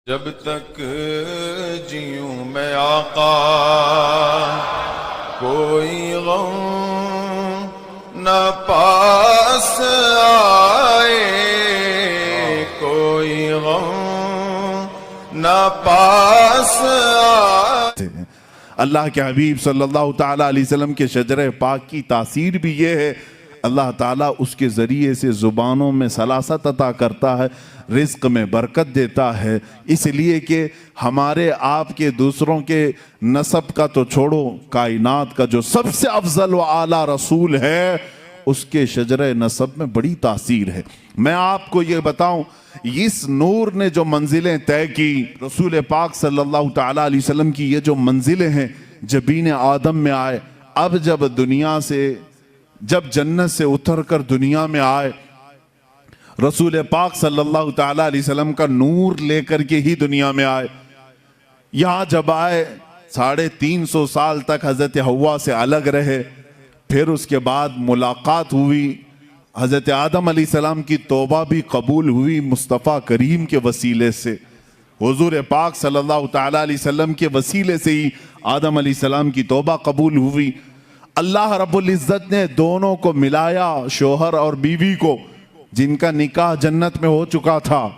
جب تک جیوں میں آقا کوئی غم نہ پاس آئے، کوئی غم نہ پاس آئے۔ اللہ کے حبیب صلی اللہ تعالیٰ علیہ وسلم کے شجرہ پاک کی تاثیر بھی یہ ہے، اللہ تعالیٰ اس کے ذریعے سے زبانوں میں سلاست عطا کرتا ہے، رزق میں برکت دیتا ہے، اس لیے کہ ہمارے آپ کے دوسروں کے نسب کا تو چھوڑو، کائنات کا جو سب سے افضل و اعلیٰ رسول ہے اس کے شجرہ نسب میں بڑی تاثیر ہے۔ میں آپ کو یہ بتاؤں، اس نور نے جو منزلیں طے کی، رسول پاک صلی اللہ تعالیٰ علیہ وسلم کی یہ جو منزلیں ہیں، جبین آدم میں آئے، اب جب جنت سے اتر کر دنیا میں آئے، رسول پاک صلی اللہ تعالیٰ علیہ وسلم کا نور لے کر کے ہی دنیا میں آئے۔ یہاں جب آئے 350 سال تک حضرت حوا سے الگ رہے، پھر اس کے بعد ملاقات ہوئی، حضرت آدم علیہ السلام کی توبہ بھی قبول ہوئی مصطفیٰ کریم کے وسیلے سے، حضور پاک صلی اللہ تعالیٰ علیہ وسلم کے وسیلے سے ہی آدم علیہ السلام کی توبہ قبول ہوئی۔ اللہ رب العزت نے دونوں کو ملایا، شوہر اور بیوی کو، جن کا نکاح جنت میں ہو چکا تھا،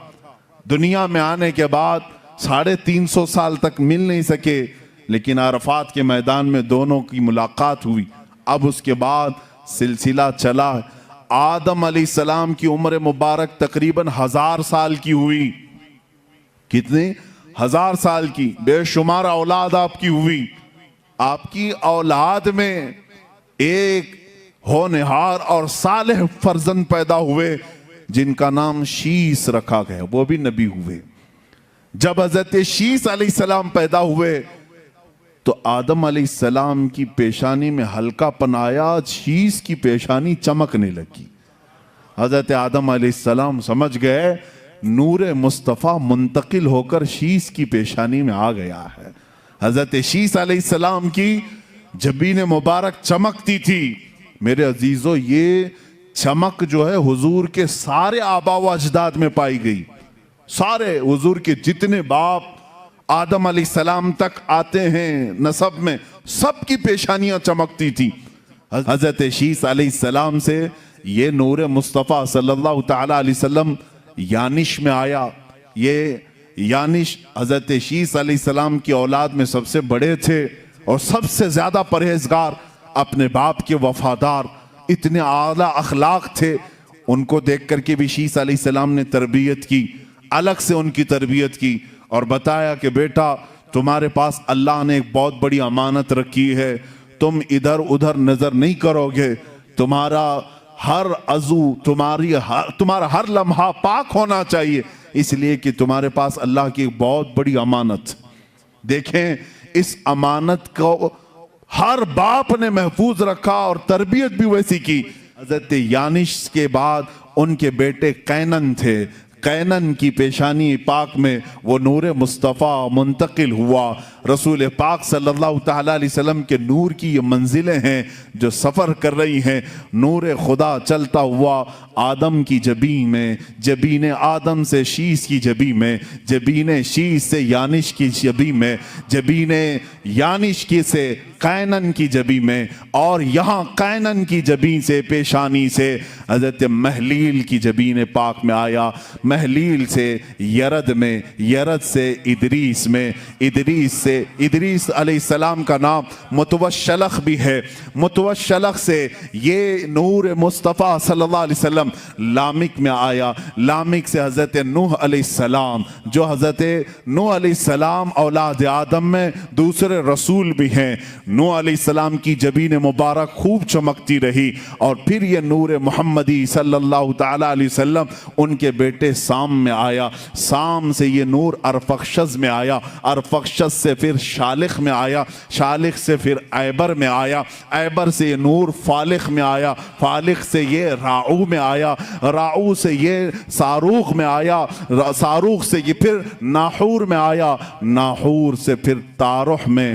دنیا میں آنے کے بعد 350 سال تک مل نہیں سکے، لیکن عرفات کے میدان میں دونوں کی ملاقات ہوئی۔ اب اس کے بعد سلسلہ چلا، آدم علیہ السلام کی عمر مبارک تقریباً 1000 سال کی ہوئی۔ کتنے؟ 1000 سال کی، بے شمار اولاد آپ کی ہوئی۔ آپ کی اولاد میں ایک ہونہار اور صالح فرزند پیدا ہوئے جن کا نام شیس رکھا گیا، وہ بھی نبی ہوئے۔ جب حضرت شیس علیہ السلام پیدا ہوئے تو آدم علیہ السلام کی پیشانی میں ہلکا پن آیا، شیس کی پیشانی چمکنے لگی۔ حضرت آدم علیہ السلام سمجھ گئے نور مصطفیٰ منتقل ہو کر شیس کی پیشانی میں آ گیا ہے۔ حضرت شیس علیہ السلام کی جبین مبارک چمکتی تھی۔ میرے عزیزو، یہ چمک جو ہے حضور کے سارے آبا و اجداد میں پائی گئی۔ سارے حضور کے جتنے باپ آدم علیہ السلام تک آتے ہیں نسب میں، سب کی پیشانیاں چمکتی تھی۔ حضرت شیس علیہ السلام سے یہ نور مصطفیٰ صلی اللہ تعالیٰ علیہ وسلم یانش میں آیا۔ یہ یانش حضرت شیس علیہ السلام کی اولاد میں سب سے بڑے تھے اور سب سے زیادہ پرہیزگار، اپنے باپ کے وفادار، اتنے اعلیٰ اخلاق تھے۔ ان کو دیکھ کر کے بھی شیس علیہ السلام نے تربیت کی، الگ سے ان کی تربیت کی اور بتایا کہ بیٹا تمہارے پاس اللہ نے ایک بہت بڑی امانت رکھی ہے، تم ادھر ادھر نظر نہیں کرو گے، تمہارا ہر عضو، تمہارا ہر لمحہ پاک ہونا چاہیے، اس لیے کہ تمہارے پاس اللہ کی ایک بہت بڑی امانت۔ دیکھیں اس امانت کو ہر باپ نے محفوظ رکھا اور تربیت بھی ویسی کی۔ حضرت یانش کے بعد ان کے بیٹے قینن تھے۔ قینن کی پیشانی پاک میں وہ نور مصطفیٰ منتقل ہوا۔ رسول پاک صلی اللہ تعالیٰ علیہ وسلم کے نور کی یہ منزلیں ہیں جو سفر کر رہی ہیں۔ نور خدا چلتا ہوا آدم کی جبین میں، جبین آدم سے شیس کی جبین میں، جبین شیس سے یانش کی جبین میں، جبین یانش کی سے قینن کی جبین میں، اور یہاں قینن کی جبین سے پیشانی سے حضرت محلیل کی جبین پاک میں آیا۔ محلیل سے یرد میں، یرد سے ادریس میں، ادریس سے ادریس علیہ السلام کا نام متوشلخ بھی ہے، متوشلخ سے یہ نور مصطفیٰ صلی اللہ علیہ وسلم لامک میں آیا۔ لامک سے حضرت نوح علیہ السلام، جو حضرت نوح علیہ السلام اولاد آدم میں دوسرے رسول بھی ہیں۔ نوح علیہ السلام کی جبین مبارک خوب چمکتی رہی، اور پھر یہ نور محمدی صلی اللہ تعالیٰ علیہ وسلم ان کے بیٹے سام میں آیا۔ سام سے یہ نور ارفخشد میں آیا، ارفخشد سے پھر شالخ میں آیا، شالخ سے پھر عیبر میں آیا، عیبر سے یہ نور فالخ میں آیا، فالخ سے یہ راعو میں آیا، راعو سے یہ ساروخ میں آیا، ساروخ سے یہ پھر ناحور میں آیا، ناحور سے پھر تارح میں،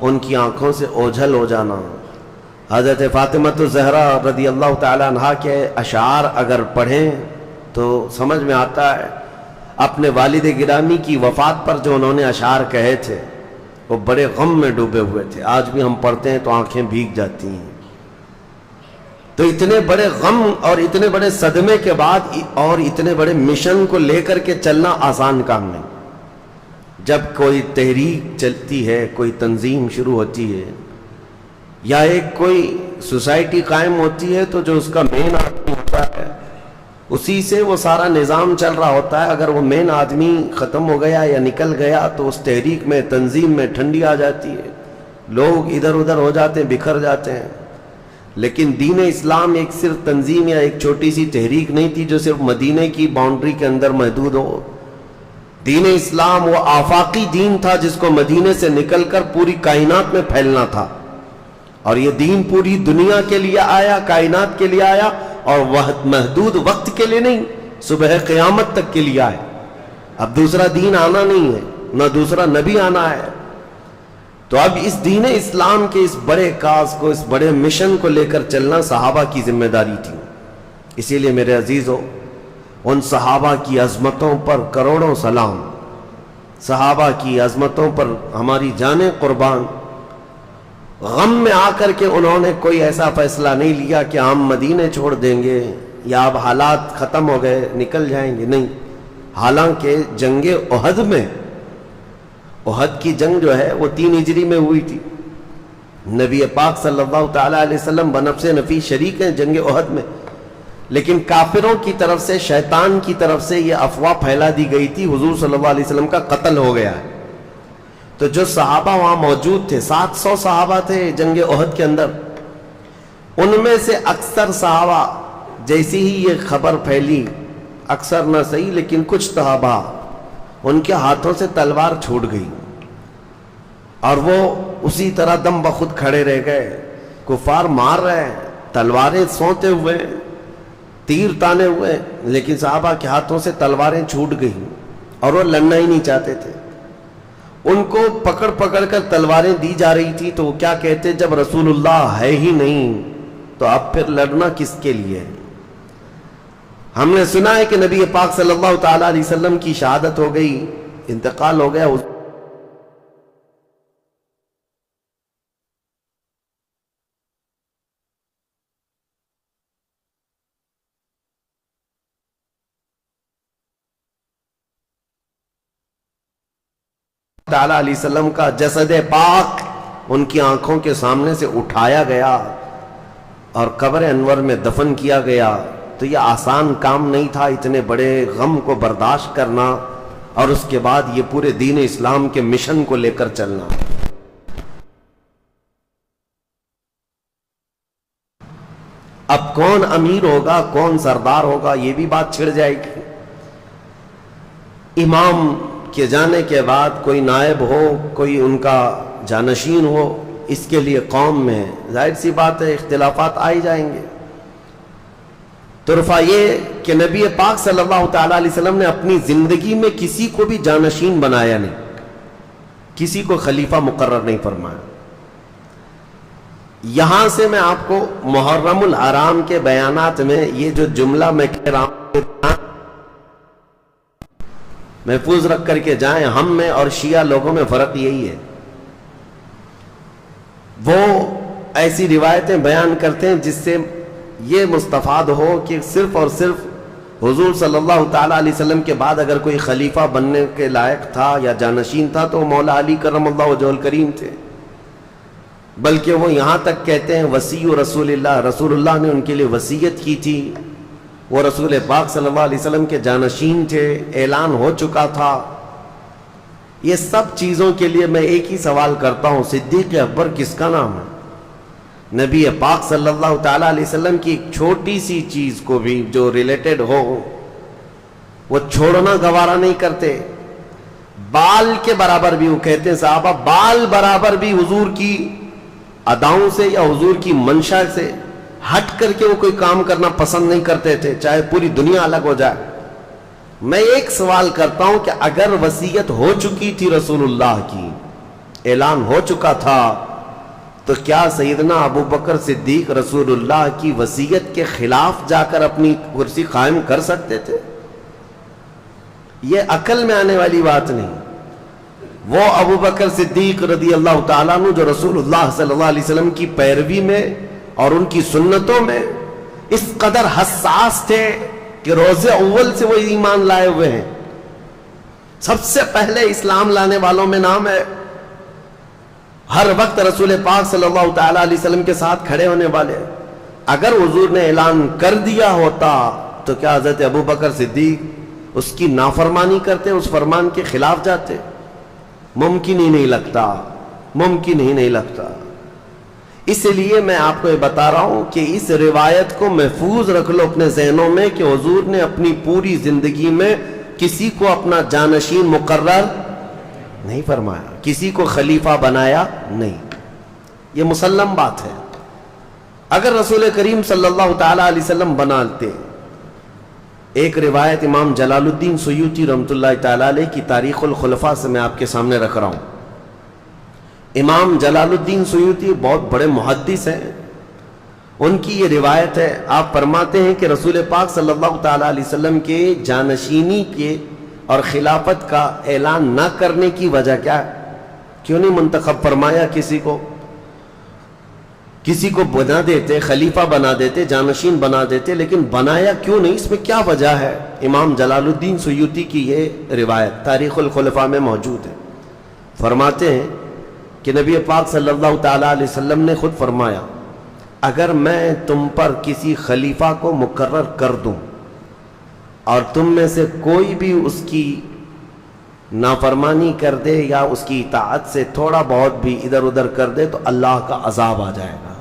ان کی آنکھوں سے اوجھل ہو جانا. حضرت فاطمہ الزہرا رضی اللہ تعالی عنہا کے اشعار اگر پڑھیں تو سمجھ میں آتا ہے اپنے والد گرامی کی وفات پر جو انہوں نے اشعار کہے تھے وہ بڑے غم میں ڈوبے ہوئے تھے. آج بھی ہم پڑھتے ہیں تو آنکھیں بھیگ جاتی ہیں. تو اتنے بڑے غم اور اتنے بڑے صدمے کے بعد اور اتنے بڑے مشن کو لے کر کے چلنا آسان کام نہیں. جب کوئی تحریک چلتی ہے، کوئی تنظیم شروع ہوتی ہے یا ایک کوئی سوسائٹی قائم ہوتی ہے تو جو اس کا مین آدمی ہوتا ہے اسی سے وہ سارا نظام چل رہا ہوتا ہے. اگر وہ مین آدمی ختم ہو گیا یا نکل گیا تو اس تحریک میں، تنظیم میں ٹھنڈی آ جاتی ہے، لوگ ادھر ادھر ہو جاتے ہیں، بکھر جاتے ہیں. لیکن دین اسلام ایک صرف تنظیم یا ایک چھوٹی سی تحریک نہیں تھی جو صرف مدینے کی باؤنڈری کے اندر محدود ہو. دین اسلام وہ آفاقی دین تھا جس کو مدینے سے نکل کر پوری کائنات میں پھیلنا تھا. اور یہ دین پوری دنیا کے لیے آیا، کائنات کے لیے آیا، اور محدود وقت کے لیے نہیں، صبح قیامت تک کے لیے آیا. اب دوسرا دین آنا نہیں ہے، نہ دوسرا نبی آنا ہے. تو اب اس دین اسلام کے اس بڑے کاز کو، اس بڑے مشن کو لے کر چلنا صحابہ کی ذمہ داری تھی. اسی لیے میرے عزیزو، ان صحابہ کی عظمتوں پر کروڑوں سلام. صحابہ کی عظمتوں پر ہماری جانیں قربان. غم میں آ کر کے انہوں نے کوئی ایسا فیصلہ نہیں لیا کہ ہم مدینے چھوڑ دیں گے یا اب حالات ختم ہو گئے نکل جائیں گے، نہیں. حالانکہ جنگ احد میں، احد کی جنگ جو ہے وہ 3 ہجری میں ہوئی تھی. نبی پاک صلی اللہ تعالی علیہ وسلم بنفس نفیس شریک ہیں جنگ احد میں. لیکن کافروں کی طرف سے، شیطان کی طرف سے یہ افواہ پھیلا دی گئی تھی حضور صلی اللہ علیہ وسلم کا قتل ہو گیا ہے. تو جو صحابہ وہاں موجود تھے، 700 صحابہ تھے جنگ احد کے اندر، ان میں سے اکثر صحابہ جیسی ہی یہ خبر پھیلی، اکثر نہ صحیح لیکن کچھ صحابہ، ان کے ہاتھوں سے تلوار چھوٹ گئی اور وہ اسی طرح دم بخود کھڑے رہ گئے. کفار مار رہے ہیں، تلواریں سونتے ہوئے، تیر تانے ہوئے، لیکن صحابہ کے ہاتھوں سے تلواریں چھوٹ گئیں اور وہ لڑنا ہی نہیں چاہتے تھے. ان کو پکڑ پکڑ کر تلواریں دی جا رہی تھی تو وہ کیا کہتے، جب رسول اللہ ہے ہی نہیں تو اب پھر لڑنا کس کے لیے. ہم نے سنا ہے کہ نبی پاک صلی اللہ تعالی علیہ وسلم کی شہادت ہو گئی، انتقال ہو گیا. تعالی علیہ وسلم کا جسد پاک ان کی آنکھوں کے سامنے سے اٹھایا گیا اور قبر انور میں دفن کیا گیا. تو یہ آسان کام نہیں تھا اتنے بڑے غم کو برداشت کرنا اور اس کے بعد یہ پورے دین اسلام کے مشن کو لے کر چلنا. اب کون امیر ہوگا، کون سردار ہوگا، یہ بھی بات چھڑ جائے گی. امام کے جانے کے بعد کوئی نائب ہو، کوئی ان کا جانشین ہو، اس کے لیے قوم میں ظاہر سی بات ہے اختلافات آئی جائیں گے. طرفہ یہ کہ نبی پاک صلی اللہ تعالی علیہ وسلم نے اپنی زندگی میں کسی کو بھی جانشین بنایا نہیں، کسی کو خلیفہ مقرر نہیں فرمایا. یہاں سے میں آپ کو محرم الحرام کے بیانات میں یہ جو جملہ میں کہہ رہا ہوں محفوظ رکھ کر کے جائیں. ہم میں اور شیعہ لوگوں میں فرق یہی ہے، وہ ایسی روایتیں بیان کرتے ہیں جس سے یہ مستفاد ہو کہ صرف اور صرف حضور صلی اللہ تعالی علیہ وسلم کے بعد اگر کوئی خلیفہ بننے کے لائق تھا یا جانشین تھا تو مولا علی کرم اللہ وجہہ الکریم تھے. بلکہ وہ یہاں تک کہتے ہیں وصی رسول اللہ، رسول اللہ نے ان کے لیے وصیت کی تھی، وہ رسول پاک صلی اللہ علیہ وسلم کے جانشین تھے، اعلان ہو چکا تھا. یہ سب چیزوں کے لیے میں ایک ہی سوال کرتا ہوں، صدیق اکبر کس کا نام ہے؟ نبی پاک صلی اللہ تعالی علیہ وسلم کی ایک چھوٹی سی چیز کو بھی جو ریلیٹڈ ہو وہ چھوڑنا گوارا نہیں کرتے. بال کے برابر بھی، وہ کہتے ہیں صحابہ بال برابر بھی حضور کی اداؤں سے یا حضور کی منشا سے ہٹ کر کے وہ کوئی کام کرنا پسند نہیں کرتے تھے، چاہے پوری دنیا الگ ہو جائے. میں ایک سوال کرتا ہوں کہ اگر وصیت ہو چکی تھی رسول اللہ کی اعلان ہو چکا تھا، تو کیا سیدنا ابو بکر صدیق رسول اللہ کی وصیت کے خلاف جا کر اپنی کرسی قائم کر سکتے تھے؟ یہ عقل میں آنے والی بات نہیں۔ وہ ابو بکر صدیق رضی اللہ تعالیٰ عنہ جو رسول اللہ صلی اللہ علیہ وسلم کی پیروی میں اور ان کی سنتوں میں اس قدر حساس تھے کہ روز اول سے وہ ایمان لائے ہوئے ہیں، سب سے پہلے اسلام لانے والوں میں نام ہے، ہر وقت رسول پاک صلی اللہ تعالیٰ علیہ وسلم کے ساتھ کھڑے ہونے والے۔ اگر حضور نے اعلان کر دیا ہوتا تو کیا حضرت ابو بکر صدیق اس کی نافرمانی کرتے، اس فرمان کے خلاف جاتے؟ ممکن ہی نہیں لگتا، ممکن ہی نہیں لگتا۔ اس لیے میں آپ کو یہ بتا رہا ہوں کہ اس روایت کو محفوظ رکھ لو اپنے ذہنوں میں کہ حضور نے اپنی پوری زندگی میں کسی کو اپنا جانشین مقرر نہیں فرمایا، کسی کو خلیفہ بنایا نہیں، یہ مسلم بات ہے۔ اگر رسول کریم صلی اللہ تعالیٰ علیہ وسلم بناتے، ایک روایت امام جلال الدین سیوطی رحمۃ اللہ تعالیٰ علیہ کی تاریخ الخلفاء سے میں آپ کے سامنے رکھ رہا ہوں۔ امام جلال الدین سیوطی بہت بڑے محدث ہیں، ان کی یہ روایت ہے، آپ فرماتے ہیں کہ رسول پاک صلی اللہ تعالیٰ علیہ وسلم کے جانشینی کے اور خلافت کا اعلان نہ کرنے کی وجہ کیا ہے؟ کیوں نہیں منتخب فرمایا کسی کو بنا دیتے، خلیفہ بنا دیتے، جانشین بنا دیتے، لیکن بنایا کیوں نہیں؟ اس میں کیا وجہ ہے؟ امام جلال الدین سیوطی کی یہ روایت تاریخ الخلفاء میں موجود ہے۔ فرماتے ہیں کہ نبی پاک صلی اللہ تعالیٰ علیہ وسلم نے خود فرمایا، اگر میں تم پر کسی خلیفہ کو مقرر کر دوں اور تم میں سے کوئی بھی اس کی نافرمانی کر دے یا اس کی اطاعت سے تھوڑا بہت بھی ادھر ادھر کر دے تو اللہ کا عذاب آ جائے گا،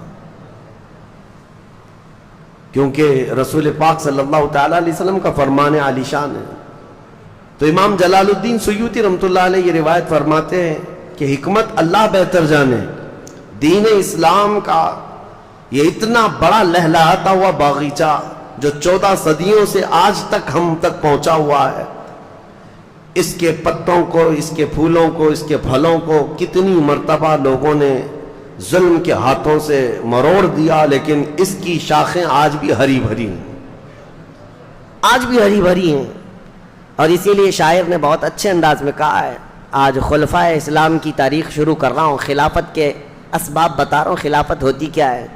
کیونکہ رسول پاک صلی اللہ تعالیٰ علیہ وسلم کا فرمان عالی شان ہے۔ تو امام جلال الدین سیوطی رحمۃ اللہ علیہ یہ روایت فرماتے ہیں کہ حکمت اللہ بہتر جانے، دین اسلام کا یہ اتنا بڑا لہلہاتا ہوا باغیچہ جو 14 صدیوں سے آج تک ہم تک پہنچا ہوا ہے، اس کے پتوں کو، اس کے پھولوں کو، اس کے پھلوں کو کتنی مرتبہ لوگوں نے ظلم کے ہاتھوں سے مروڑ دیا، لیکن اس کی شاخیں آج بھی ہری بھری ہیں، آج بھی ہری بھری ہیں۔ اور اسی لیے شاعر نے بہت اچھے انداز میں کہا ہے، آج خلفائے اسلام کی تاریخ شروع کر رہا ہوں، خلافت کے اسباب بتا رہا ہوں، خلافت ہوتی کیا ہے۔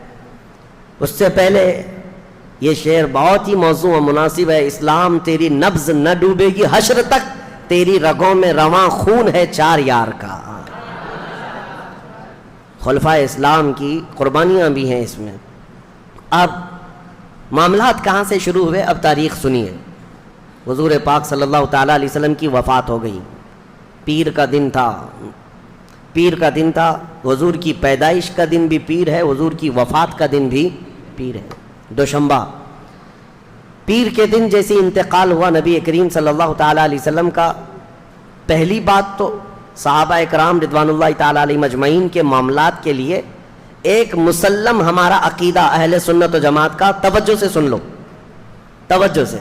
اس سے پہلے یہ شعر بہت ہی موزوں و مناسب ہے، اسلام تیری نبض نہ ڈوبے گی حشر تک، تیری رگوں میں رواں خون ہے 4 یار کا۔ خلفائے اسلام کی قربانیاں بھی ہیں اس میں۔ اب معاملات کہاں سے شروع ہوئے، اب تاریخ سنیے۔ حضور پاک صلی اللہ تعالیٰ علیہ وسلم کی وفات ہو گئی، پیر کا دن تھا، حضور کی پیدائش کا دن بھی پیر ہے، حضور کی وفات کا دن بھی پیر ہے، دوشنبہ۔ پیر کے دن جیسے انتقال ہوا نبی کریم صلی اللہ تعالیٰ علیہ وسلم کا، پہلی بات تو صحابہ اکرام رضوان اللہ تعالیٰ علیہ مجمعین کے معاملات کے لیے ایک مسلم ہمارا عقیدہ اہل سنت و جماعت کا، توجہ سے سن لو، توجہ سے۔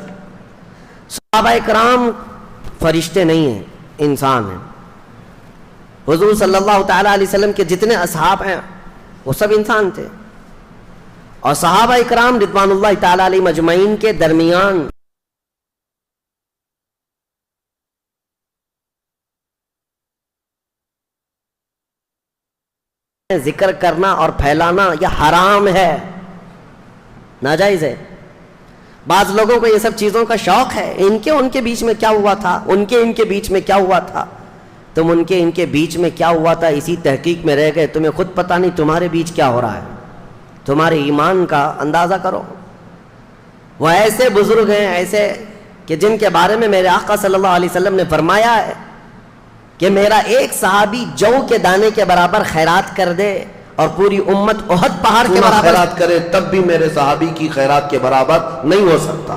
صحابہ اکرام فرشتے نہیں ہیں، انسان ہیں۔ حضور صلی اللہ تعالیٰ علیہ وسلم کے جتنے اصحاب ہیں وہ سب انسان تھے، اور صحابہ اکرام رضوان اللہ تعالیٰ علیہ مجمعین کے درمیان ذکر کرنا اور پھیلانا یہ حرام ہے، ناجائز ہے۔ بعض لوگوں کو یہ سب چیزوں کا شوق ہے، ان کے بیچ میں کیا ہوا تھا، ان کے بیچ میں کیا ہوا تھا، تم ان کے بیچ میں کیا ہوا تھا اسی تحقیق میں رہ گئے، تمہیں خود پتہ نہیں تمہارے بیچ کیا ہو رہا ہے۔ تمہارے ایمان کا اندازہ کرو۔ وہ ایسے بزرگ ہیں، ایسے کہ جن کے بارے میں میرے آقا صلی اللہ علیہ وسلم نے فرمایا ہے کہ میرا ایک صحابی جو کے دانے کے برابر خیرات کر دے اور پوری امت احد پہاڑ کے برابر خیرات کرے تب بھی میرے صحابی کی خیرات کے برابر نہیں ہو سکتا۔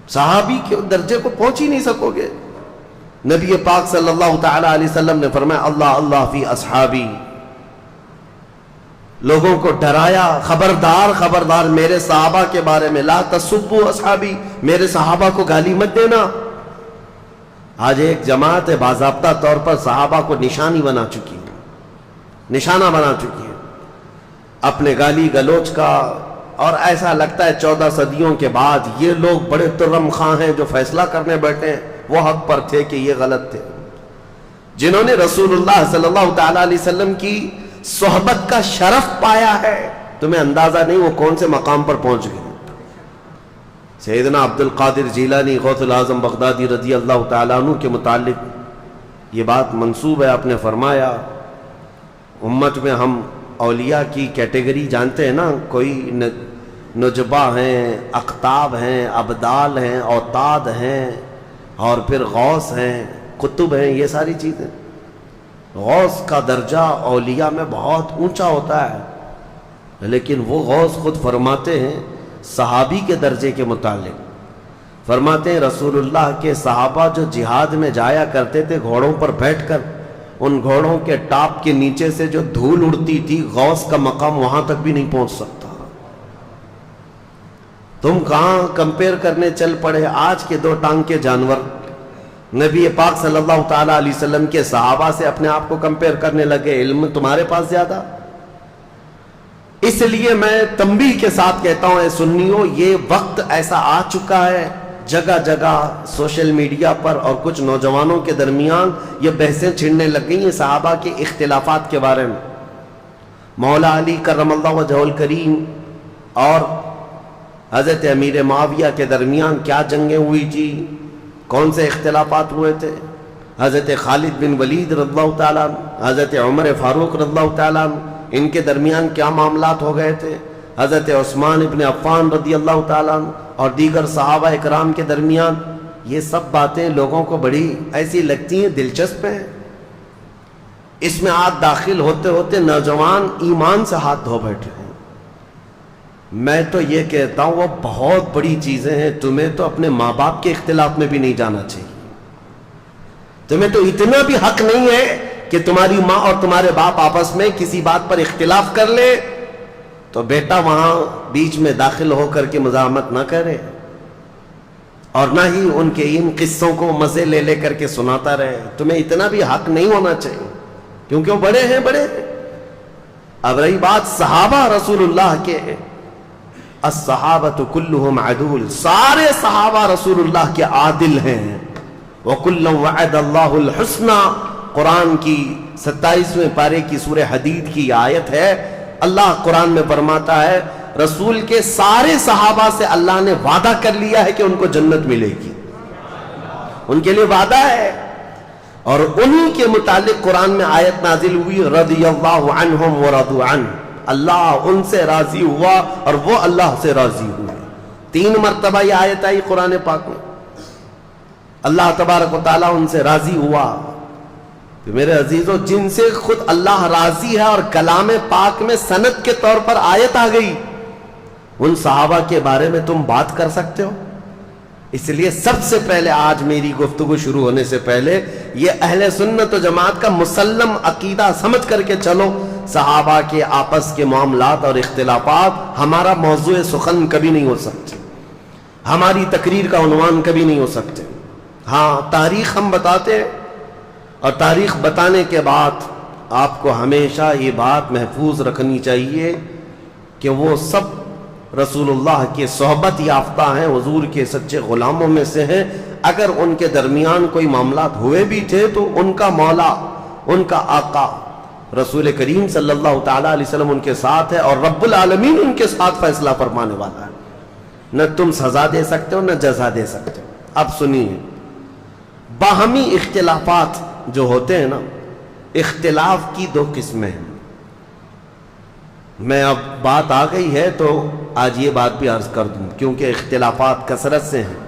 صحابی کے درجے کو پہنچ ہی نہیں سکو گے۔ نبی پاک صلی اللہ تعالی علیہ وسلم نے فرمایا اللہ اللہ فی اصحابی، لوگوں کو ڈرایا، خبردار خبردار میرے صحابہ کے بارے میں، لا تسبوا اصحابی، میرے صحابہ کو گالی مت دینا۔ آج ایک جماعت باضابطہ طور پر صحابہ کو نشانی بنا چکی ہے، نشانہ بنا چکی ہے اپنے گالی گلوچ کا، اور ایسا لگتا ہے 14 صدیوں کے بعد یہ لوگ بڑے ترم خواں ہیں جو فیصلہ کرنے بیٹھے ہیں، وہ حق پر تھے کہ یہ غلط تھے۔ جنہوں نے رسول اللہ صلی اللہ تعالی علیہ وسلم کی صحبت کا شرف پایا ہے، تمہیں اندازہ نہیں وہ کون سے مقام پر پہنچ گئے۔ سیدنا عبد القادر جیلانی غوث الاعظم بغدادی رضی اللہ تعالیٰ عنہ کے متعلق یہ بات منسوب ہے، آپ نے فرمایا امت میں ہم اولیاء کی کیٹیگری جانتے ہیں نا، کوئی نجبہ ہیں، اقطاب ہیں، ابدال ہیں، اوتاد ہیں، اور پھر غوث ہیں، قطب ہیں، یہ ساری چیزیں۔ غوث کا درجہ اولیاء میں بہت اونچا ہوتا ہے، لیکن وہ غوث خود فرماتے ہیں صحابی کے درجے کے متعلق، فرماتے ہیں رسول اللہ کے صحابہ جو جہاد میں جایا کرتے تھے گھوڑوں پر بیٹھ کر، ان گھوڑوں کے ٹاپ کے نیچے سے جو دھول اڑتی تھی، غوث کا مقام وہاں تک بھی نہیں پہنچ سکتا۔ تم کہاں کمپیر کرنے چل پڑے آج کے 2 ٹانگ کے جانور، نبی پاک صلی اللہ تعالیٰ علیہ وسلم کے صحابہ سے اپنے آپ کو کمپیر کرنے لگے، علم تمہارے پاس زیادہ۔ اس لیے میں تنبیہ کے ساتھ کہتا ہوں اے سنیوں، یہ وقت ایسا آ چکا ہے، جگہ جگہ سوشل میڈیا پر اور کچھ نوجوانوں کے درمیان یہ بحثیں چھڑنے لگ گئی ہیں صحابہ کے اختلافات کے بارے میں۔ مولا علی کرم اللہ وجہہ الکریم اور حضرت امیر معاویہ کے درمیان کیا جنگیں ہوئی تھی، کون سے اختلافات ہوئے تھے، حضرت خالد بن ولید رضی اللہ تعالیٰ، حضرت عمر فاروق رضی اللہ تعالیٰ، ان کے درمیان کیا معاملات ہو گئے تھے، حضرت عثمان ابن عفان رضی اللہ تعالیٰ اور دیگر صحابہ اکرام کے درمیان، یہ سب باتیں لوگوں کو بڑی ایسی لگتی ہیں، دلچسپ ہیں۔ اس میں آج داخل ہوتے ہوتے نوجوان ایمان سے ہاتھ دھو بیٹھے ہیں۔ میں تو یہ کہتا ہوں وہ بہت بڑی چیزیں ہیں، تمہیں تو اپنے ماں باپ کے اختلاف میں بھی نہیں جانا چاہیے، تمہیں تو اتنا بھی حق نہیں ہے کہ تمہاری ماں اور تمہارے باپ آپس میں کسی بات پر اختلاف کر لے تو بیٹا وہاں بیچ میں داخل ہو کر کے مزاحمت نہ کرے، اور نہ ہی ان کے ان قصوں کو مزے لے لے کر کے سناتا رہے۔ تمہیں اتنا بھی حق نہیں ہونا چاہیے، کیونکہ وہ بڑے ہیں۔ اب رہی بات صحابہ رسول اللہ کے، الصحابۃ کلہم عدول، سارے صحابہ رسول اللہ کے عادل ہیں۔ وَكُلًّا وَعَدَ اللَّهُ الْحُسْنَى، قرآن کی 27ویں پارے کی سورہ حدید کی آیت ہے، اللہ قرآن میں فرماتا ہے رسول کے سارے صحابہ سے اللہ نے وعدہ کر لیا ہے کہ ان کو جنت ملے گی، ان کے لیے وعدہ ہے، اور انہی کے متعلق قرآن میں آیت نازل ہوئی رضی اللہ عنہم ورضوا عنہ، اللہ ان سے راضی ہوا اور وہ اللہ سے راضی ہوئے۔ 3 مرتبہ یہ آیت آئی قرآن پاک میں، اللہ تبارک و تعالیٰ ان سے راضی ہوا۔ تو میرے عزیزو، جن سے خود اللہ راضی ہے اور کلام پاک میں سند کے طور پر آیت آ گئی، ان صحابہ کے بارے میں تم بات کر سکتے ہو؟ اس لیے سب سے پہلے آج میری گفتگو شروع ہونے سے پہلے یہ اہل سنت و جماعت کا مسلم عقیدہ سمجھ کر کے چلو، صحابہ کے آپس کے معاملات اور اختلافات ہمارا موضوع سخن کبھی نہیں ہو سکتے، ہماری تقریر کا عنوان کبھی نہیں ہو سکتے۔ ہاں، تاریخ ہم بتاتے ہیں، اور تاریخ بتانے کے بعد آپ کو ہمیشہ یہ بات محفوظ رکھنی چاہیے کہ وہ سب رسول اللہ کے صحبت یافتہ ہیں، حضور کے سچے غلاموں میں سے ہیں۔ اگر ان کے درمیان کوئی معاملات ہوئے بھی تھے تو ان کا مولا، ان کا آقا رسول کریم صلی اللہ تعالیٰ علیہ وسلم ان کے ساتھ ہے، اور رب العالمین ان کے ساتھ فیصلہ فرمانے والا ہے۔ نہ تم سزا دے سکتے ہو، نہ جزا دے سکتے ہو۔ اب سنیے، باہمی اختلافات جو ہوتے ہیں نا، اختلاف کی 2 قسمیں ہیں۔ میں اب بات آ گئی ہے تو آج یہ بات بھی عرض کر دوں، کیونکہ اختلافات کثرت سے ہیں،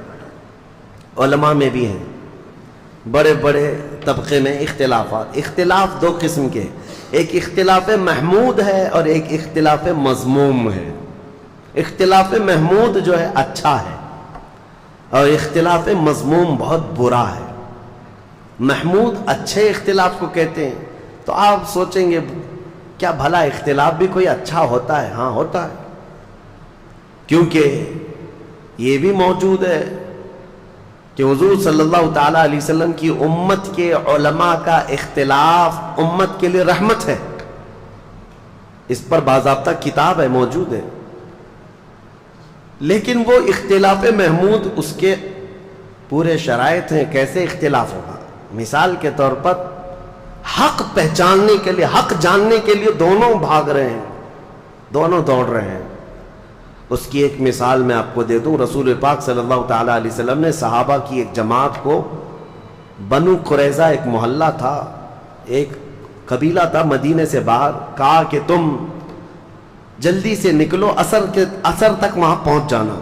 علماء میں بھی ہیں، بڑے بڑے طبقے میں اختلافات۔ اختلاف 2 قسم کے، ایک اختلاف محمود ہے اور ایک اختلاف مذموم ہے۔ اختلاف محمود جو ہے اچھا ہے، اور اختلاف مذموم بہت برا ہے۔ محمود اچھے اختلاف کو کہتے ہیں، تو آپ سوچیں گے کیا بھلا اختلاف بھی کوئی اچھا ہوتا ہے؟ ہاں ہوتا ہے، کیونکہ یہ بھی موجود ہے کہ حضور صلی اللہ تعالیٰ علیہ وسلم کی امت کے علماء کا اختلاف امت کے لیے رحمت ہے. اس پر باضابطہ کتاب ہے، موجود ہے. لیکن وہ اختلاف محمود اس کے پورے شرائط ہیں. کیسے اختلاف ہوگا؟ مثال کے طور پر حق پہچاننے کے لیے، حق جاننے کے لیے دونوں بھاگ رہے ہیں، دونوں دوڑ رہے ہیں. اس کی ایک مثال میں آپ کو دے دوں. رسول پاک صلی اللہ تعالیٰ علیہ وسلم نے صحابہ کی ایک جماعت کو، بنو قریظہ ایک محلہ تھا، ایک قبیلہ تھا مدینے سے باہر، کہا کہ تم جلدی سے نکلو، عصر تک وہاں پہنچ جانا،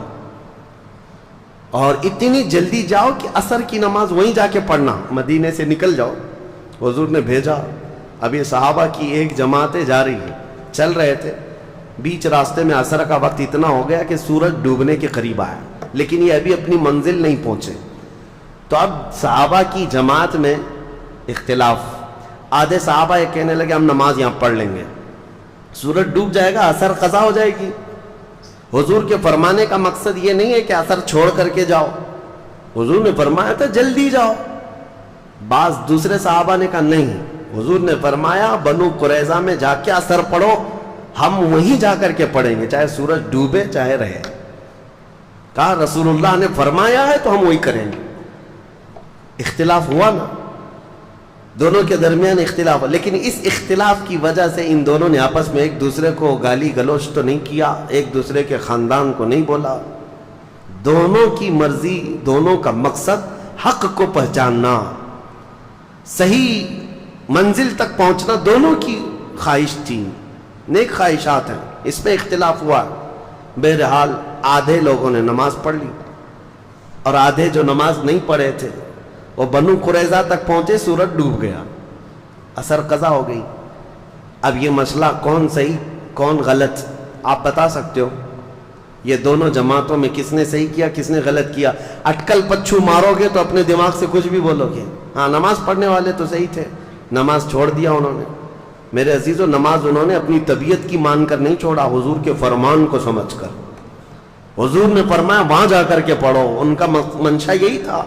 اور اتنی جلدی جاؤ کہ عصر کی نماز وہیں جا کے پڑھنا، مدینے سے نکل جاؤ. حضور نے بھیجا. اب یہ صحابہ کی ایک جماعتیں جا رہی ہیں، چل رہے تھے. بیچ راستے میں عصر کا وقت اتنا ہو گیا کہ سورج ڈوبنے کے قریب آیا، لیکن یہ ابھی اپنی منزل نہیں پہنچے. تو اب صحابہ کی جماعت میں اختلاف. آدھے صحابہ یہ کہنے لگے ہم نماز یہاں پڑھ لیں گے، سورج ڈوب جائے گا، عصر قضا ہو جائے گی. حضور کے فرمانے کا مقصد یہ نہیں ہے کہ عصر چھوڑ کر کے جاؤ. حضور نے فرمایا تھا جلدی جاؤ. بعض دوسرے صحابہ نے کہا نہیں، حضور نے فرمایا بنو قریظہ میں جا کے عصر پڑھو، ہم وہیں جا کر کے پڑھیں گے چاہے سورج ڈوبے چاہے رہے. کہا رسول اللہ نے فرمایا ہے تو ہم وہی کریں گے. اختلاف ہوا نا، دونوں کے درمیان اختلاف. لیکن اس اختلاف کی وجہ سے ان دونوں نے آپس میں ایک دوسرے کو گالی گلوچ تو نہیں کیا، ایک دوسرے کے خاندان کو نہیں بولا. دونوں کی مرضی، دونوں کا مقصد حق کو پہچاننا، صحیح منزل تک پہنچنا، دونوں کی خواہش تھی، نیک خواہشات ہیں. اس میں اختلاف ہوا. بہرحال آدھے لوگوں نے نماز پڑھ لی اور آدھے جو نماز نہیں پڑھے تھے وہ بنو قریظہ تک پہنچے، سورج ڈوب گیا، عصر قضا ہو گئی. اب یہ مسئلہ کون صحیح کون غلط آپ بتا سکتے ہو؟ یہ دونوں جماعتوں میں کس نے صحیح کیا کس نے غلط کیا؟ اٹکل پچھو مارو گے تو اپنے دماغ سے کچھ بھی بولو گے. ہاں نماز پڑھنے والے تو صحیح تھے، نماز چھوڑ دیا انہوں نے. میرے عزیزو، نماز انہوں نے اپنی طبیعت کی مان کر نہیں چھوڑا، حضور کے فرمان کو سمجھ کر. حضور نے فرمایا وہاں جا کر کے پڑھو، ان کا منشا یہی تھا.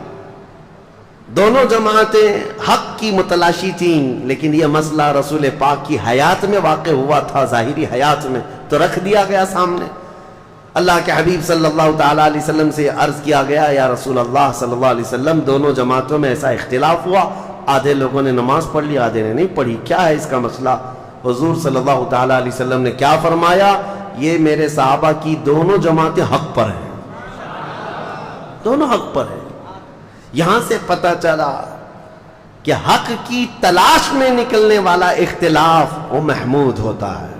دونوں جماعتیں حق کی متلاشی تھیں، لیکن یہ مسئلہ رسول پاک کی حیات میں واقع ہوا تھا، ظاہری حیات میں، تو رکھ دیا گیا سامنے. اللہ کے حبیب صلی اللہ تعالیٰ علیہ وسلم سے عرض کیا گیا یا رسول اللہ صلی اللہ علیہ وسلم، دونوں جماعتوں میں ایسا اختلاف ہوا، آدھے لوگوں نے نماز پڑھ لی آدھے نے نہیں پڑھی، کیا ہے اس کا مسئلہ؟ حضور صلی اللہ تعالیٰ علیہ وسلم نے کیا فرمایا؟ یہ میرے صحابہ کی دونوں جماعتیں حق پر ہیں، دونوں حق پر ہیں. یہاں سے پتہ چلا کہ حق کی تلاش میں نکلنے والا اختلاف وہ محمود ہوتا ہے.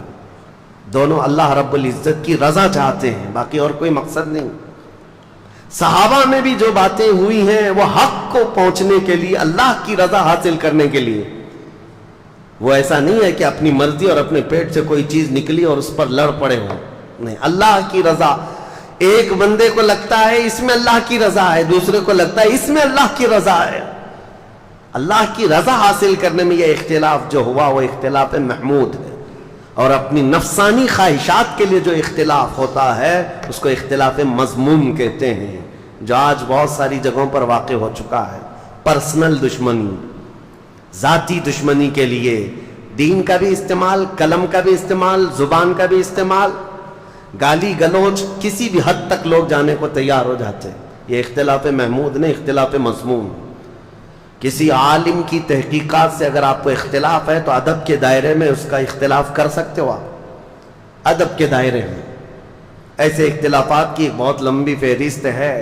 دونوں اللہ رب العزت کی رضا چاہتے ہیں، باقی اور کوئی مقصد نہیں. صحابہ میں بھی جو باتیں ہوئی ہیں وہ حق کو پہنچنے کے لیے، اللہ کی رضا حاصل کرنے کے لیے. وہ ایسا نہیں ہے کہ اپنی مرضی اور اپنے پیٹ سے کوئی چیز نکلی اور اس پر لڑ پڑے ہوں. نہیں، اللہ کی رضا. ایک بندے کو لگتا ہے اس میں اللہ کی رضا ہے، دوسرے کو لگتا ہے اس میں اللہ کی رضا ہے. اللہ کی رضا حاصل کرنے میں یہ اختلاف جو ہوا وہ اختلاف محمود ہے. اور اپنی نفسانی خواہشات کے لیے جو اختلاف ہوتا ہے اس کو اختلاف مذموم کہتے ہیں، جو آج بہت ساری جگہوں پر واقع ہو چکا ہے. پرسنل دشمنی، ذاتی دشمنی کے لیے دین کا بھی استعمال، قلم کا بھی استعمال، زبان کا بھی استعمال، گالی گلوچ، کسی بھی حد تک لوگ جانے کو تیار ہو جاتے ہیں. یہ اختلاف محمود نہیں، اختلاف مذموم. کسی عالم کی تحقیقات سے اگر آپ کو اختلاف ہے تو ادب کے دائرے میں اس کا اختلاف کر سکتے ہو. آپ ادب کے دائرے میں ایسے اختلافات کی ایک بہت لمبی فہرست ہے،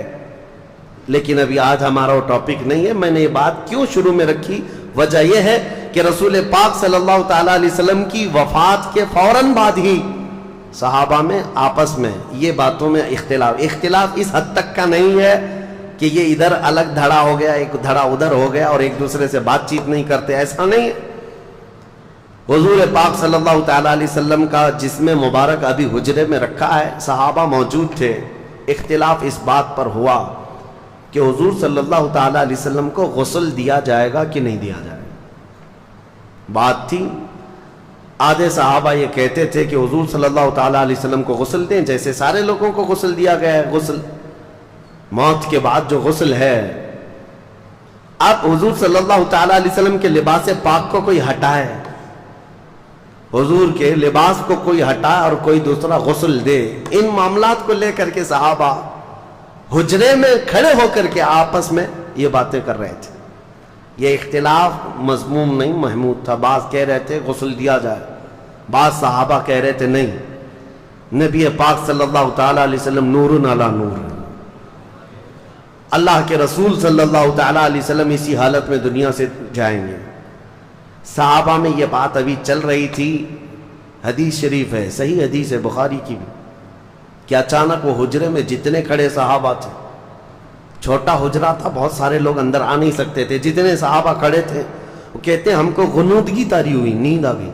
لیکن ابھی آج ہمارا وہ ٹاپک نہیں ہے. میں نے یہ بات کیوں شروع میں رکھی؟ وجہ یہ ہے کہ رسول پاک صلی اللہ تعالیٰ علیہ وسلم کی وفات کے فوراً بعد ہی صحابہ میں آپس میں یہ باتوں میں اختلاف اس حد تک کا نہیں ہے کہ یہ ادھر الگ دھڑا ہو گیا، ایک دھڑا ادھر ہو گیا اور ایک دوسرے سے بات چیت نہیں کرتے، ایسا نہیں ہے. حضور پاک صلی اللہ تعالیٰ علیہ وسلم کا جسم مبارک ابھی حجرے میں رکھا ہے، صحابہ موجود تھے. اختلاف اس بات پر ہوا کہ حضور صلی اللہ تعالیٰ علیہ وسلم کو غسل دیا جائے گا کہ نہیں دیا جائے گا. بات تھی. آدھے صحابہ یہ کہتے تھے کہ حضور صلی اللہ تعالیٰ علیہ وسلم کو غسل دیں جیسے سارے لوگوں کو غسل دیا گیا ہے. غسل موت کے بعد جو غسل ہے اب حضور صلی اللہ تعالی علیہ وسلم کے لباس پاک کو کوئی ہٹائے، حضور کے لباس کو کوئی ہٹائے اور کوئی دوسرا غسل دے، ان معاملات کو لے کر کے صحابہ حجرے میں کھڑے ہو کر کے آپس میں یہ باتیں کر رہے تھے۔ یہ اختلاف مذموم نہیں، محمود تھا۔ بعض کہہ رہے تھے غسل دیا جائے، بعض صحابہ کہہ رہے تھے نہیں، نبی پاک صلی اللہ تعالی علیہ وسلم نور علی نور، اللہ کے رسول صلی اللہ تعالی علیہ وسلم اسی حالت میں دنیا سے جائیں گے۔ صحابہ میں یہ بات ابھی چل رہی تھی، حدیث شریف ہے، صحیح حدیث ہے بخاری کی بھی، کہ اچانک وہ حجرے میں جتنے کھڑے صحابہ تھے، چھوٹا حجرہ تھا، بہت سارے لوگ اندر آ نہیں سکتے تھے، جتنے صحابہ کھڑے تھے وہ کہتے ہیں ہم کو غنودگی طاری ہوئی، نیند آ گئی،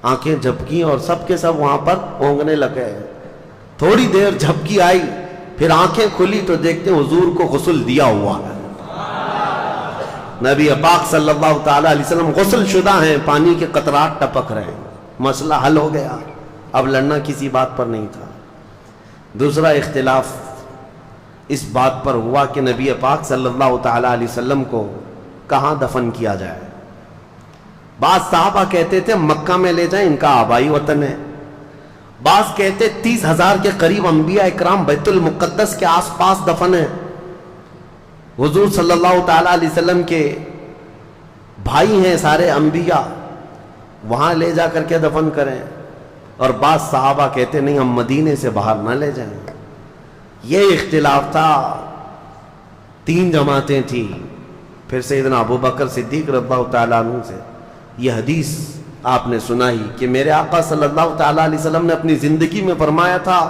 آنکھیں جھپکی اور سب کے سب وہاں پر اونگنے لگے۔ تھوڑی دیر جھپکی آئی، پھر آنکھیں کھلی تو دیکھتے ہیں حضور کو غسل دیا ہوا ہے، نبی پاک صلی اللہ تعالی علیہ وسلم غسل شدہ ہیں، پانی کے قطرات ٹپک رہے ہیں، مسئلہ حل ہو گیا، اب لڑنا کسی بات پر نہیں تھا۔ دوسرا اختلاف اس بات پر ہوا کہ نبی پاک صلی اللہ تعالی علیہ وسلم کو کہاں دفن کیا جائے۔ بعض صحابہ کہتے تھے مکہ میں لے جائیں، ان کا آبائی وطن ہے، بعض کہتے 30,000 کے قریب انبیاء اکرام بیت المقدس کے آس پاس دفن ہیں، حضور صلی اللہ تعالی علیہ وسلم کے بھائی ہیں سارے انبیاء، وہاں لے جا کر کے دفن کریں، اور بعض صحابہ کہتے نہیں ہم مدینے سے باہر نہ لے جائیں۔ یہ اختلاف تھا، 3 جماعتیں تھیں۔ پھر سیدنا ابو بکر صدیق رضی اللہ تعالیٰ عنہ سے یہ حدیث آپ نے سنائی کہ میرے آقا صلی اللہ تعالیٰ علیہ وسلم نے اپنی زندگی میں فرمایا تھا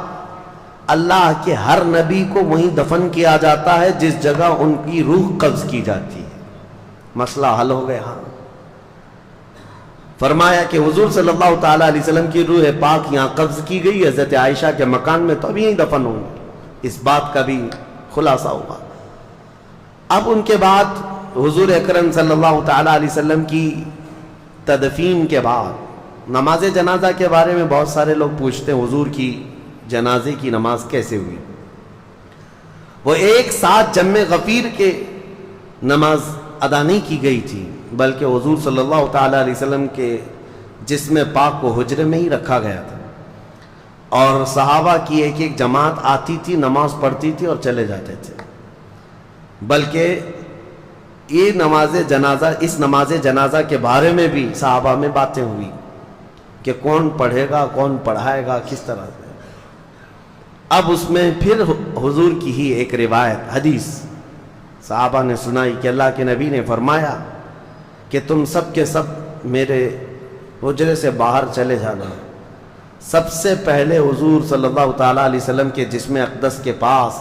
اللہ کے ہر نبی کو وہیں دفن کیا جاتا ہے جس جگہ ان کی روح قبض کی جاتی ہے۔ مسئلہ حل ہو گیا۔ فرمایا کہ حضور صلی اللہ تعالیٰ علیہ وسلم کی روح پاک یہاں قبض کی گئی، حضرت عائشہ کے مکان میں، تو اب یہیں دفن ہوں گے۔ اس بات کا بھی خلاصہ ہوا۔ اب ان کے بعد حضور اکرم صلی اللہ تعالیٰ علیہ وسلم کی تدفین کے بعد نماز جنازہ کے بارے میں بہت سارے لوگ پوچھتے ہیں حضور کی جنازے کی نماز کیسے ہوئی؟ وہ ایک ساتھ جمع غفیر کے نماز ادا نہیں کی گئی تھی، بلکہ حضور صلی اللہ تعالیٰ علیہ وسلم کے جسم پاک کو حجرے میں ہی رکھا گیا تھا، اور صحابہ کی ایک ایک جماعت آتی تھی، نماز پڑھتی تھی اور چلے جاتے تھے۔ بلکہ یہ اس نماز جنازہ کے بارے میں بھی صحابہ میں باتیں ہوئی کہ کون پڑھے گا، کون پڑھائے گا، کس طرح سے۔ اب اس میں پھر حضور کی ہی ایک روایت حدیث صحابہ نے سنائی کہ اللہ کے نبی نے فرمایا کہ تم سب کے سب میرے حجرے سے باہر چلے جانا۔ سب سے پہلے حضور صلی اللہ تعالیٰ علیہ وسلم کے جسم اقدس کے پاس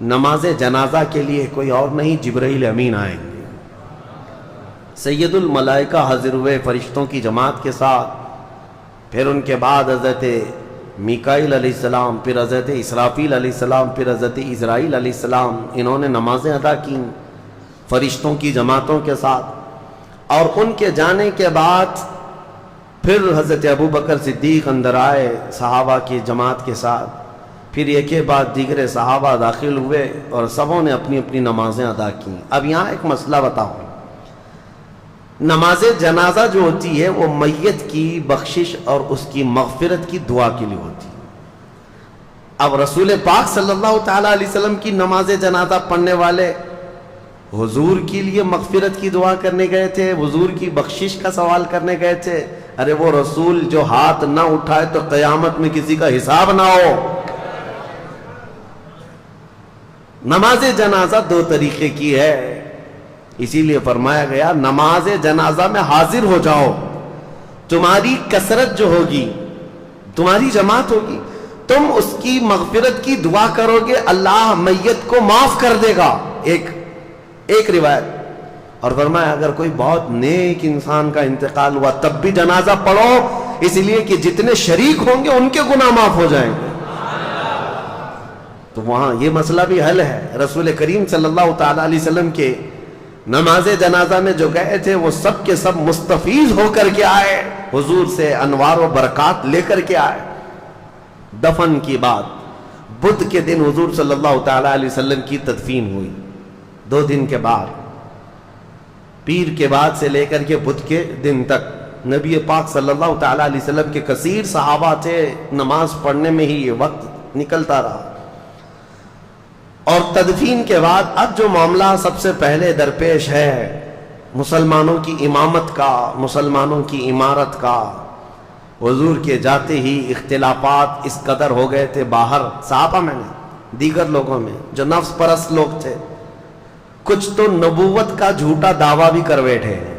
نماز جنازہ کے لیے کوئی اور نہیں، جبرائیل امین آئیں گے، سید الملائکہ حاضر ہوئے فرشتوں کی جماعت کے ساتھ، پھر ان کے بعد حضرت میکائیل علیہ السلام، پھر حضرت اسرافیل علیہ السلام، پھر حضرت اسرائیل علیہ السلام، انہوں نے نمازیں ادا کیں فرشتوں کی جماعتوں کے ساتھ، اور ان کے جانے کے بعد پھر حضرت ابو بکر صدیق اندر آئے صحابہ کی جماعت کے ساتھ، پھر ایک کے بعد دیگر صحابہ داخل ہوئے اور سبوں نے اپنی اپنی نمازیں ادا کیں۔ اب یہاں ایک مسئلہ بتاؤ، نماز جنازہ جو ہوتی ہے وہ میت کی بخشش اور اس کی مغفرت کی دعا کے لیے ہوتی ہے۔ اب رسول پاک صلی اللہ تعالیٰ علیہ وسلم کی نماز جنازہ پڑھنے والے حضور کے لیے مغفرت کی دعا کرنے گئے تھے، حضور کی بخشش کا سوال کرنے گئے تھے؟ ارے وہ رسول جو ہاتھ نہ اٹھائے تو قیامت میں کسی کا حساب نہ ہو۔ نماز جنازہ 2 طریقے کی ہے، اسی لیے فرمایا گیا نماز جنازہ میں حاضر ہو جاؤ، تمہاری کثرت جو ہوگی، تمہاری جماعت ہوگی، تم اس کی مغفرت کی دعا کرو گے، اللہ میت کو معاف کر دے گا، ایک روایت۔ اور فرمایا اگر کوئی بہت نیک انسان کا انتقال ہوا تب بھی جنازہ پڑھو، اس لیے کہ جتنے شریک ہوں گے ان کے گناہ معاف ہو جائیں گے۔ تو وہاں یہ مسئلہ بھی حل ہے۔ رسول کریم صلی اللہ تعالیٰ علیہ وسلم کے نماز جنازہ میں جو گئے تھے وہ سب کے سب مستفیض ہو کر کے آئے، حضور سے انوار و برکات لے کر کے آئے۔ دفن کی بعد بدھ کے دن حضور صلی اللہ تعالیٰ علیہ وسلم کی تدفین ہوئی، 2 دن کے بعد پیر کے بعد سے لے کر کے بدھ کے دن تک نبی پاک صلی اللہ تعالیٰ علیہ وسلم کے کثیر صحابہ تھے، نماز پڑھنے میں ہی یہ وقت نکلتا رہا۔ اور تدفین کے بعد اب جو معاملہ سب سے پہلے درپیش ہے مسلمانوں کی امامت کا، مسلمانوں کی عمارت کا، حضور کے جاتے ہی اختلافات اس قدر ہو گئے تھے باہر صحابہ میں نے، دیگر لوگوں میں جو نفس پرست لوگ تھے، کچھ تو نبوت کا جھوٹا دعویٰ بھی کر بیٹھے ہیں۔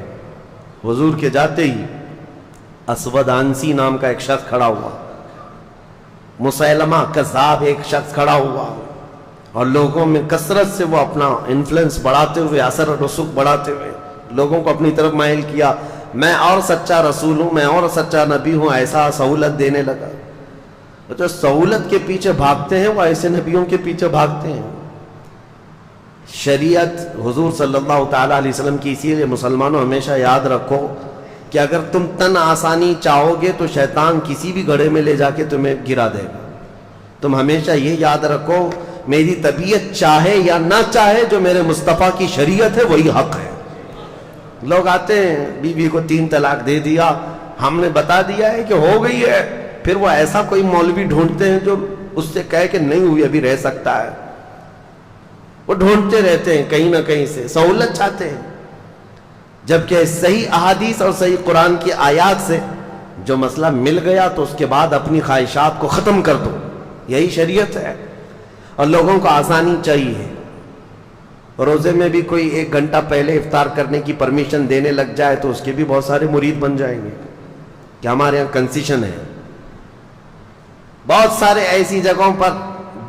حضور کے جاتے ہی اسود عنسی نام کا ایک شخص کھڑا ہوا، مسیلمہ کذاب ایک شخص کھڑا ہوا، اور لوگوں میں کثرت سے وہ اپنا انفلوئنس بڑھاتے ہوئے، اثر و رسوخ بڑھاتے ہوئے لوگوں کو اپنی طرف مائل کیا، میں اور سچا رسول ہوں، میں اور سچا نبی ہوں، ایسا سہولت دینے لگا۔ جو سہولت کے پیچھے بھاگتے ہیں وہ ایسے نبیوں کے پیچھے بھاگتے ہیں۔ شریعت حضور صلی اللہ تعالیٰ علیہ وسلم کی، اسی لیے مسلمانوں ہمیشہ یاد رکھو کہ اگر تم تن آسانی چاہو گے تو شیطان کسی بھی گڑھے میں لے جا کے تمہیں گرا دے گا۔ تم ہمیشہ یہ یاد رکھو میری طبیعت چاہے یا نہ چاہے، جو میرے مصطفیٰ کی شریعت ہے وہی حق ہے۔ لوگ آتے ہیں بیوی کو 3 طلاق دے دیا، ہم نے بتا دیا ہے کہ ہو گئی ہے، پھر وہ ایسا کوئی مولوی ڈھونڈتے ہیں جو اس سے کہے کہ نہیں ہوئی، ابھی رہ سکتا ہے۔ وہ ڈھونڈتے رہتے ہیں کہیں نہ کہیں سے، سہولت چاہتے ہیں، جبکہ صحیح احادیث اور صحیح قرآن کی آیات سے جو مسئلہ مل گیا تو اس کے بعد اپنی خواہشات کو ختم کر دو، یہی شریعت ہے۔ اور لوگوں کو آسانی چاہیے، روزے میں بھی کوئی 1 گھنٹہ پہلے افطار کرنے کی پرمیشن دینے لگ جائے تو اس کے بھی بہت سارے مرید بن جائیں گے کہ ہمارے یہاں کنسیشن ہے۔ بہت سارے ایسی جگہوں پر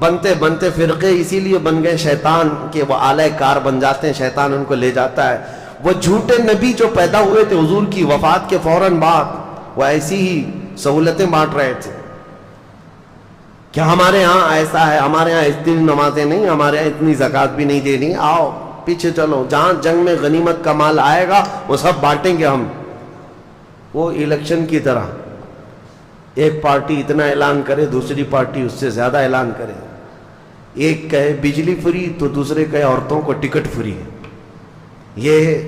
بنتے بنتے فرقے اسی لیے بن گئے شیطان کے، وہ آلہ کار بن جاتے ہیں، شیطان ان کو لے جاتا ہے۔ وہ جھوٹے نبی جو پیدا ہوئے تھے حضور کی وفات کے فوراً بعد، وہ ایسی ہی سہولتیں بانٹ رہے تھے کہ ہمارے ہاں ایسا ہے، ہمارے ہاں اتنی نمازیں نہیں، ہمارے ہاں اتنی زکوٰۃ بھی نہیں دینی، آؤ پیچھے چلو، جہاں جنگ میں غنیمت کا مال آئے گا وہ سب بانٹیں گے ہم۔ وہ الیکشن کی طرح ایک پارٹی اتنا اعلان کرے، دوسری پارٹی اس سے زیادہ اعلان کرے، ایک کہے بجلی فری تو دوسرے کہے عورتوں کو ٹکٹ فری۔ یہ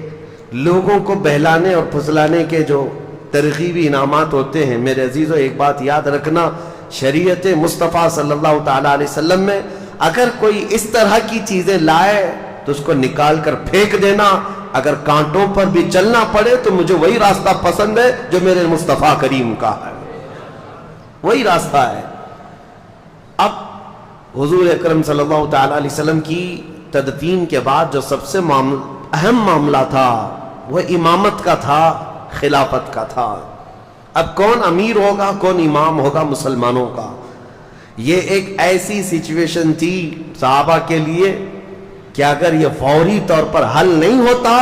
لوگوں کو بہلانے اور پھسلانے کے جو ترغیبی انعامات ہوتے ہیں، میرے عزیزو ایک بات یاد رکھنا، شریعت مصطفیٰ صلی اللہ تعالیٰ علیہ وسلم میں اگر کوئی اس طرح کی چیزیں لائے تو اس کو نکال کر پھینک دینا، اگر کانٹوں پر بھی چلنا پڑے تو مجھے وہی راستہ پسند ہے جو میرے مصطفیٰ کریم کا ہے، وہی راستہ ہے۔ اب حضور اکرم صلی اللہ تعالیٰ علیہ وسلم کی تدفین کے بعد جو سب سے اہم معاملہ تھا وہ امامت کا تھا، خلافت کا تھا۔ اب کون امیر ہوگا، کون امام ہوگا مسلمانوں کا، یہ ایک ایسی سچویشن تھی صحابہ کے لیے کہ اگر یہ فوری طور پر حل نہیں ہوتا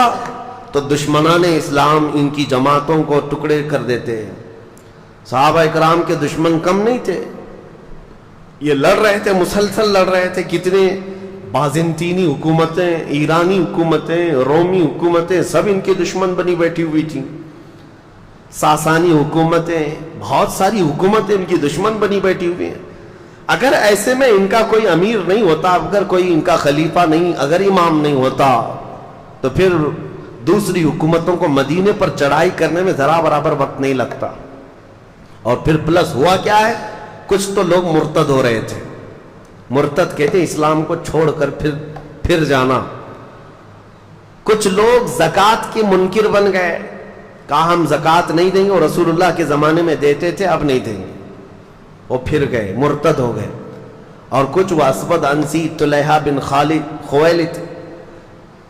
تو دشمنان اسلام ان کی جماعتوں کو ٹکڑے کر دیتے۔ صحابہ اکرام کے دشمن کم نہیں تھے، یہ لڑ رہے تھے، مسلسل لڑ رہے تھے، کتنے بازنطینی حکومتیں، ایرانی حکومتیں، رومی حکومتیں سب ان کے دشمن بنی بیٹھی ہوئی تھیں، ساسانی حکومتیں، بہت ساری حکومتیں ان کی دشمن بنی بیٹھی ہوئی ہیں۔ اگر ایسے میں ان کا کوئی امیر نہیں ہوتا، اگر کوئی ان کا خلیفہ نہیں، اگر امام نہیں ہوتا تو پھر دوسری حکومتوں کو مدینے پر چڑھائی کرنے میں ذرا برابر وقت نہیں لگتا۔ اور پھر پلس ہوا کیا ہے، کچھ تو لوگ مرتد ہو رہے تھے، مرتد کہتے ہیں اسلام کو چھوڑ کر پھر جانا۔ کچھ لوگ زکوٰۃ کے منکر بن گئے، کہا ہم زکوٰۃ نہیں دیں گے، اور رسول اللہ کے زمانے میں دیتے تھے اب نہیں دیں گے، وہ پھر گئے، مرتد ہو گئے۔ اور کچھ وہ اسود عنسی، طلحہ بن خالد خویلد،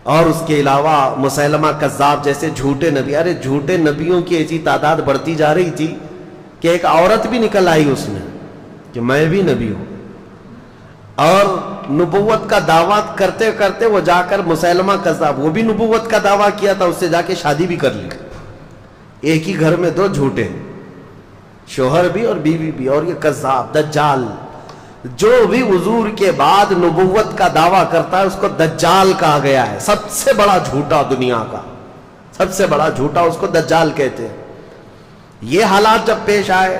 اور اس کے علاوہ مسیلمہ کذاب جیسے جھوٹے نبی، ارے جھوٹے نبیوں کی ایسی تعداد بڑھتی جا رہی تھی کہ ایک عورت بھی نکل آئی اس میں کہ میں بھی نبی ہوں، اور نبوت کا دعویٰ کرتے کرتے وہ جا کر مسیلمہ کذاب، وہ بھی نبوت کا دعویٰ کیا تھا، اس سے جا کے شادی بھی کر لی۔ ایک ہی گھر میں 2 جھوٹے، شوہر بھی اور بیوی بھی، اور یہ کذاب دجال، جو بھی حضور کے بعد نبوت کا دعویٰ کرتا ہے اس کو دجال کہا گیا ہے، سب سے بڑا جھوٹا دنیا کا، سب سے بڑا جھوٹا اس کو دجال کہتے ہیں۔ یہ حالات جب پیش آئے،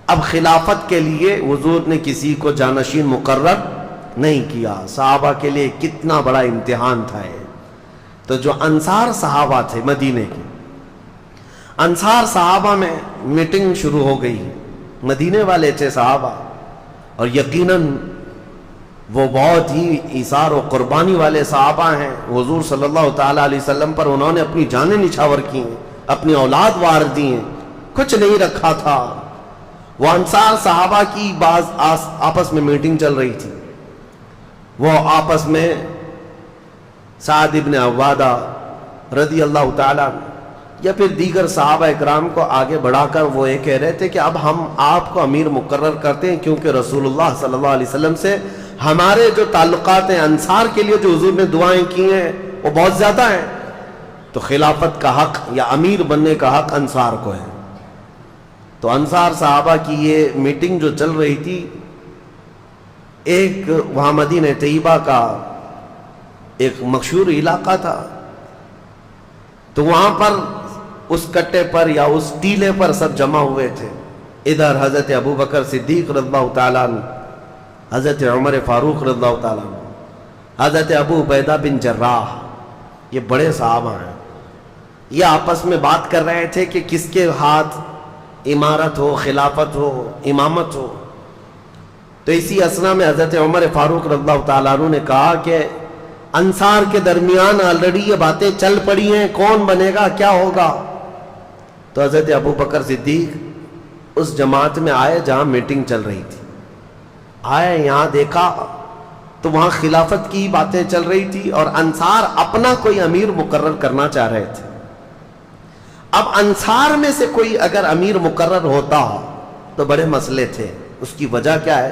اب خلافت کے لیے حضور نے کسی کو جانشین مقرر نہیں کیا۔ صحابہ کے لیے کتنا بڑا امتحان تھا یہ، تو جو انصار صحابہ تھے مدینے کے، انصار صحابہ میں میٹنگ شروع ہو گئی. مدینے والے تھے صحابہ، اور یقیناً وہ بہت ہی ایثار و قربانی والے صحابہ ہیں. حضور صلی اللہ تعالیٰ علیہ وسلم پر انہوں نے اپنی جانیں نچھاور کی ہیں، اپنی اولاد وار دی ہیں، کچھ نہیں رکھا تھا. وہ انصار صحابہ کی بعض آپس میں میٹنگ چل رہی تھی. وہ آپس میں سعد ابن عبادہ رضی اللہ تعالیٰ یا پھر دیگر صحابہ اکرام کو آگے بڑھا کر وہ یہ کہہ رہے تھے کہ اب ہم آپ کو امیر مقرر کرتے ہیں، کیونکہ رسول اللہ صلی اللہ علیہ وسلم سے ہمارے جو تعلقات ہیں، انصار کے لیے جو حضور نے دعائیں کی ہیں وہ بہت زیادہ ہیں، تو خلافت کا حق یا امیر بننے کا حق انصار کو ہے. تو انصار صحابہ کی یہ میٹنگ جو چل رہی تھی، ایک وہاں مدینہ طیبہ کا ایک مشہور علاقہ تھا، تو وہاں پر اس کٹے پر یا اس ٹیلے پر سب جمع ہوئے تھے. ادھر حضرت ابو بکر صدیق رضی اللہ تعالیٰ عنہ، حضرت عمر فاروق رضی اللہ تعالیٰ عنہ، حضرت ابو عبیدہ بن جراح، یہ بڑے صحابہ ہیں. یہ آپس میں بات کر رہے تھے کہ کس کے ہاتھ امارت ہو، خلافت ہو، امامت ہو. تو اسی اثنا میں حضرت عمر فاروق رضی اللہ تعالیٰ عنہ نے کہا کہ انصار کے درمیان آلریڈی یہ باتیں چل پڑی ہیں، کون بنے گا، کیا ہوگا. تو حضرت ابو بکر صدیق اس جماعت میں آئے جہاں میٹنگ چل رہی تھی. آئے، یہاں دیکھا تو وہاں خلافت کی باتیں چل رہی تھی اور انصار اپنا کوئی امیر مقرر کرنا چاہ رہے تھے. اب انصار میں سے کوئی اگر امیر مقرر ہوتا تو بڑے مسئلے تھے. اس کی وجہ کیا ہے؟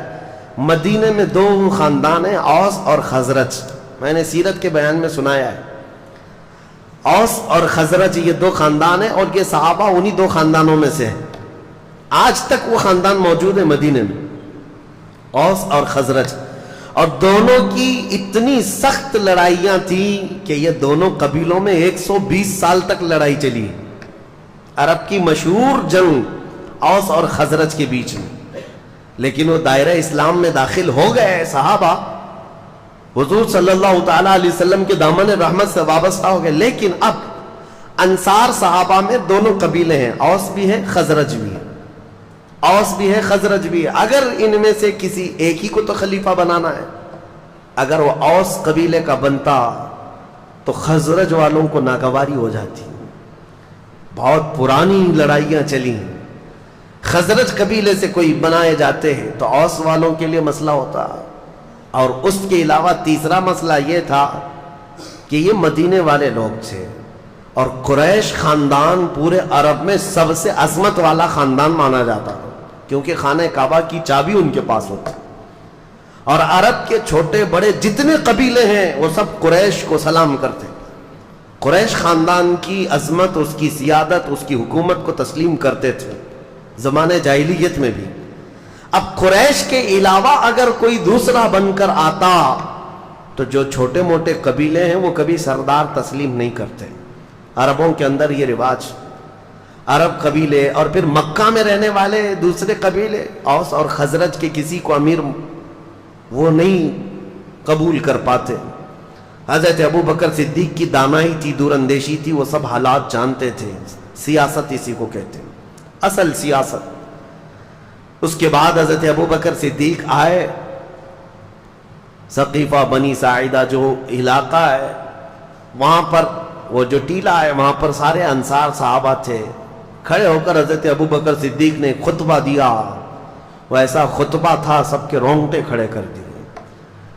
مدینے میں دو خاندان ہیں، اوس اور خزرج. میں نے سیرت کے بیان میں سنایا ہے، اوس اور خزرج یہ دو خاندان ہیں، اور یہ صحابہ انہی دو خاندانوں میں سے ہیں. آج تک وہ خاندان موجود ہے مدینے میں، اوس اور خزرج. اور دونوں کی اتنی سخت لڑائیاں تھیں کہ یہ دونوں قبیلوں میں 120 سال تک لڑائی چلی. عرب کی مشہور جنگ اوس اور خزرج کے بیچ میں. لیکن وہ دائرہ اسلام میں داخل ہو گئے صحابہ، حضور صلی اللہ تعالیٰ علیہ وسلم کے دامن رحمت سے وابستہ ہو گئے. لیکن اب انصار صحابہ میں دونوں قبیلے ہیں، اوس بھی ہے، خزرج بھی ہے. اوس بھی ہے، خزرج بھی ہے. اگر ان میں سے کسی ایک ہی کو تو خلیفہ بنانا ہے، اگر وہ اوس قبیلے کا بنتا تو خزرج والوں کو ناگواری ہو جاتی. بہت پرانی لڑائیاں چلی ہیں. خزرج قبیلے سے کوئی بنائے جاتے ہیں تو اوس والوں کے لیے مسئلہ ہوتا. اور اس کے علاوہ تیسرا مسئلہ یہ تھا کہ یہ مدینے والے لوگ تھے، اور قریش خاندان پورے عرب میں سب سے عظمت والا خاندان مانا جاتا، کیونکہ خانہ کعبہ کی چابی ان کے پاس ہوتی. اور عرب کے چھوٹے بڑے جتنے قبیلے ہیں وہ سب قریش کو سلام کرتے. قریش خاندان کی عظمت، اس کی سیادت، اس کی حکومت کو تسلیم کرتے تھے زمانے جاہلیت میں بھی. اب قریش کے علاوہ اگر کوئی دوسرا بن کر آتا تو جو چھوٹے موٹے قبیلے ہیں وہ کبھی سردار تسلیم نہیں کرتے. عربوں کے اندر یہ رواج، عرب قبیلے اور پھر مکہ میں رہنے والے دوسرے قبیلے اوس اور خزرج کے کسی کو امیر وہ نہیں قبول کر پاتے. حضرت ابو بکر صدیق کی دانائی تھی، دور اندیشی تھی، وہ سب حالات جانتے تھے. سیاست اسی کو کہتے ہیں، اصل سیاست. اس کے بعد حضرت ابو بکر صدیق آئے. ثقیفہ بنی ساعدہ جو علاقہ ہے وہاں پر، وہ جو ٹیلا ہے وہاں پر سارے انصار صحابہ تھے. کھڑے ہو کر حضرت ابو بکر صدیق نے خطبہ دیا. وہ ایسا خطبہ تھا سب کے رونگٹے کھڑے کر دیے.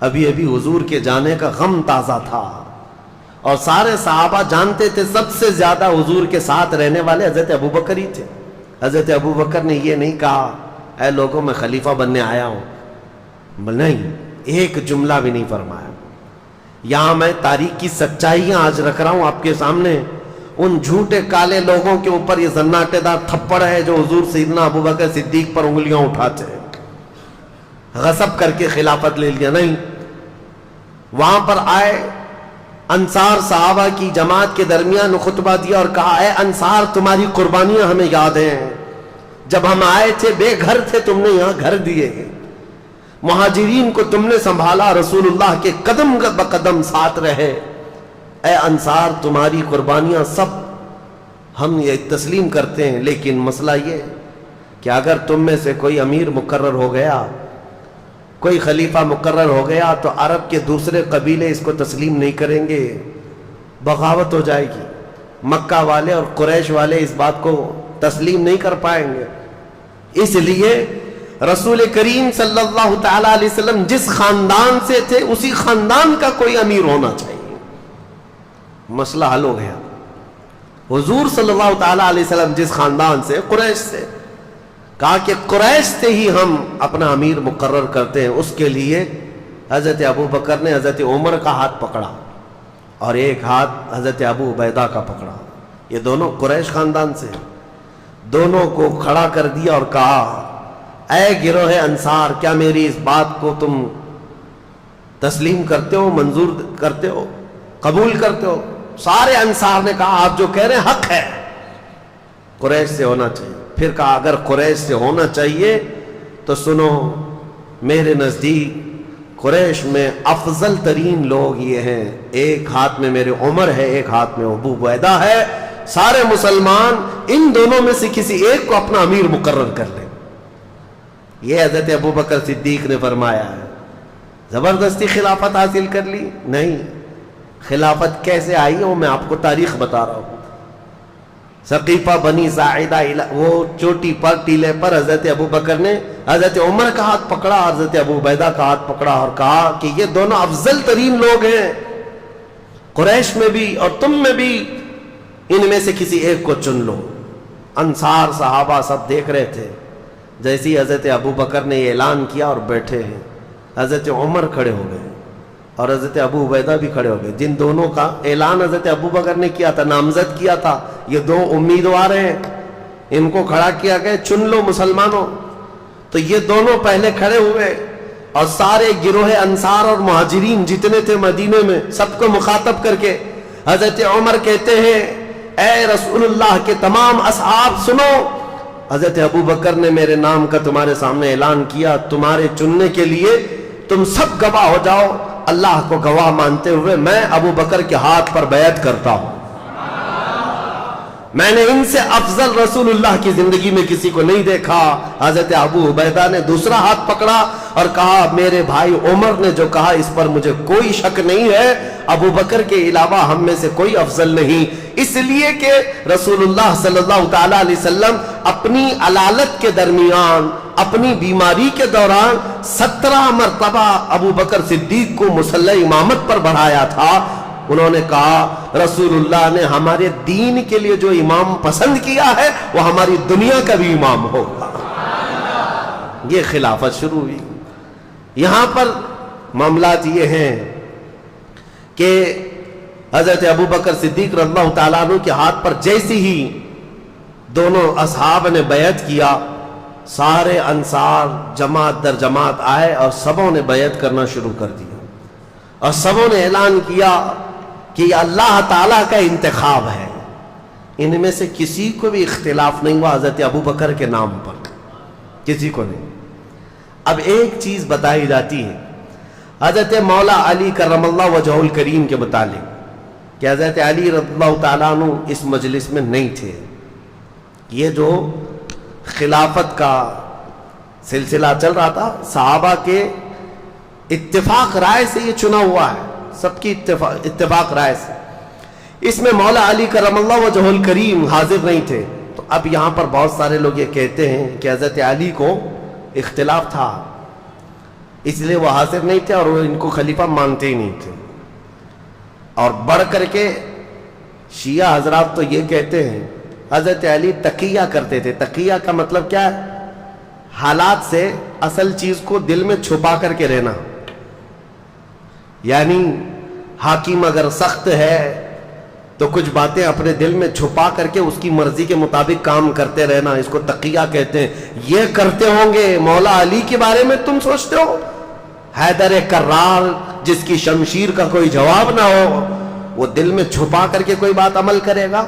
ابھی ابھی حضور کے جانے کا غم تازہ تھا اور سارے صحابہ جانتے تھے سب سے زیادہ حضور کے ساتھ رہنے والے حضرت ابو بکر ہی تھے. حضرت ابو بکر نے یہ نہیں کہا اے لوگوں میں خلیفہ بننے آیا ہوں، نہیں، ایک جملہ بھی نہیں فرمایا. یہاں میں تاریخ کی سچائیاں آج رکھ رہا ہوں آپ کے سامنے. ان جھوٹے کالے لوگوں کے اوپر یہ زناٹے دار تھپڑ ہے جو حضور سیدنا ابو بکر صدیق پر انگلیاں اٹھاتے ہیں، غصب کر کے خلافت لے لیا. نہیں، وہاں پر آئے انصار صحابہ کی جماعت کے درمیان خطبہ دیا اور کہا اے انصار، تمہاری قربانیاں ہمیں یاد ہیں. جب ہم آئے تھے بے گھر تھے، تم نے یہاں گھر دیے. مہاجرین کو تم نے سنبھالا، رسول اللہ کے قدم بقدم ساتھ رہے. اے انصار تمہاری قربانیاں سب ہم یہ تسلیم کرتے ہیں، لیکن مسئلہ یہ کہ اگر تم میں سے کوئی امیر مقرر ہو گیا، کوئی خلیفہ مقرر ہو گیا، تو عرب کے دوسرے قبیلے اس کو تسلیم نہیں کریں گے، بغاوت ہو جائے گی، مکہ والے اور قریش والے اس بات کو تسلیم نہیں کر پائیں گے۔ اس لیے رسول کریم صلی اللہ تعالی علیہ وسلم جس خاندان سے تھے اسی خاندان کا کوئی امیر ہونا چاہیے۔ مسئلہ حل ہو گیا۔ حضور صلی اللہ تعالی علیہ وسلم جس خاندان سے، قریش سے، کہا کہ قریش سے ہی ہم اپنا امیر مقرر کرتے ہیں۔ اس کے لیے حضرت ابو بکر نے حضرت عمر کا ہاتھ پکڑا اور ایک ہاتھ حضرت ابو عبیدہ کا پکڑا، یہ دونوں قریش خاندان سے، دونوں کو کھڑا کر دیا اور کہا اے گروہ انصار، کیا میری اس بات کو تم تسلیم کرتے ہو، منظور کرتے ہو، قبول کرتے ہو؟ سارے انصار نے کہا آپ جو کہہ رہے ہیں حق ہے، قریش سے ہونا چاہیے۔ پھر کہا اگر قریش سے ہونا چاہیے تو سنو، میرے نزدیک قریش میں افضل ترین لوگ یہ ہیں، ایک ہاتھ میں میرے عمر ہے، ایک ہاتھ میں ابو عبیدہ ہے، سارے مسلمان ان دونوں میں سے کسی ایک کو اپنا امیر مقرر کر لیں۔ یہ حضرت ابو بکر صدیق نے فرمایا ہے۔ زبردستی خلافت حاصل کر لی؟ نہیں، خلافت کیسے آئی وہ میں آپ کو تاریخ بتا رہا ہوں۔ ثقیفہ بنی ساعدہ وہ چوٹی پر، ٹیلے پر حضرت ابو بکر نے حضرت عمر کا ہاتھ پکڑا، حضرت ابو عبیدہ کا ہاتھ پکڑا اور کہا کہ یہ دونوں افضل ترین لوگ ہیں قریش میں بھی اور تم میں بھی، ان میں سے کسی ایک کو چن لو۔ انصار صحابہ سب دیکھ رہے تھے، جیسی حضرت ابو بکر نے یہ اعلان کیا اور بیٹھے ہیں، حضرت عمر کھڑے ہو گئے اور حضرت ابو عبیدہ بھی کھڑے ہو گئے۔ جن دونوں کا اعلان حضرت ابو بکر نے کیا تھا، نامزد کیا تھا، یہ دو امیدوار ہیں، ان کو کھڑا کیا گیا، چن لو مسلمانوں۔ تو یہ دونوں پہلے کھڑے ہوئے اور سارے گروہ انصار اور مہاجرین جتنے تھے مدینے میں سب کو مخاطب کر کے حضرت عمر کہتے ہیں اے رسول اللہ کے تمام اصحاب سنو، حضرت ابو بکر نے میرے نام کا تمہارے سامنے اعلان کیا، تمہارے چننے کے لیے تم سب گواہ ہو جاؤ، اللہ کو گواہ مانتے ہوئے میں ابو بکر کے ہاتھ پر بیعت کرتا ہوں۔ میں نے ان سے افضل رسول اللہ کی زندگی میں کسی کو نہیں دیکھا۔ حضرت ابو عبیدہ نے دوسرا ہاتھ پکڑا اور کہا میرے بھائی عمر نے جو کہا اس پر مجھے کوئی شک نہیں ہے، ابو بکر کے علاوہ ہم میں سے کوئی افضل نہیں، اس لیے کہ رسول اللہ صلی اللہ تعالی علیہ وسلم اپنی علالت کے درمیان، اپنی بیماری کے دوران 17 مرتبہ ابو بکر صدیق کو مصلی امامت پر بڑھایا تھا۔ انہوں نے کہا رسول اللہ نے ہمارے دین کے لیے جو امام پسند کیا ہے وہ ہماری دنیا کا بھی امام ہوگا۔ یہ خلافت شروع ہوئی۔ یہاں پر معاملات یہ ہیں کہ حضرت ابو بکر صدیق رضی اللہ تعالیٰ عنہ کے ہاتھ پر جیسی ہی دونوں اصحاب نے بیعت کیا، سارے انصار جماعت در جماعت آئے اور سبوں نے بیعت کرنا شروع کر دیا اور سبوں نے اعلان کیا کہ یہ اللہ تعالیٰ کا انتخاب ہے۔ ان میں سے کسی کو بھی اختلاف نہیں ہوا حضرت ابو بکر کے نام پر، کسی کو نہیں۔ اب ایک چیز بتائی جاتی ہے حضرت مولا علی کرم اللہ وجہہ الکریم کے متعلق کہ حضرت علی رضی اللہ تعالیٰ عنہ اس مجلس میں نہیں تھے۔ یہ جو خلافت کا سلسلہ چل رہا تھا، صحابہ کے اتفاق رائے سے یہ چنا ہوا ہے، سب کی اتفاق رائے سے۔ اس میں مولا علی کرم اللہ وجہہ الکریم حاضر نہیں تھے، تو اب یہاں پر بہت سارے لوگ یہ کہتے ہیں کہ حضرت علی کو اختلاف تھا اس لیے وہ حاضر نہیں تھے اور وہ ان کو خلیفہ مانتے ہی نہیں تھے۔ اور بڑھ کر کے شیعہ حضرات تو یہ کہتے ہیں حضرت علی تقیہ کرتے تھے۔ تقیہ کا مطلب کیا ہے؟ حالات سے اصل چیز کو دل میں چھپا کر کے رہنا، یعنی حاکم اگر سخت ہے تو کچھ باتیں اپنے دل میں چھپا کر کے اس کی مرضی کے مطابق کام کرتے رہنا، اس کو تقیہ کہتے ہیں۔ یہ کرتے ہوں گے مولا علی کے بارے میں تم سوچتے ہو؟ حیدر کرار جس کی شمشیر کا کوئی جواب نہ ہو، وہ دل میں چھپا کر کے کوئی بات عمل کرے گا؟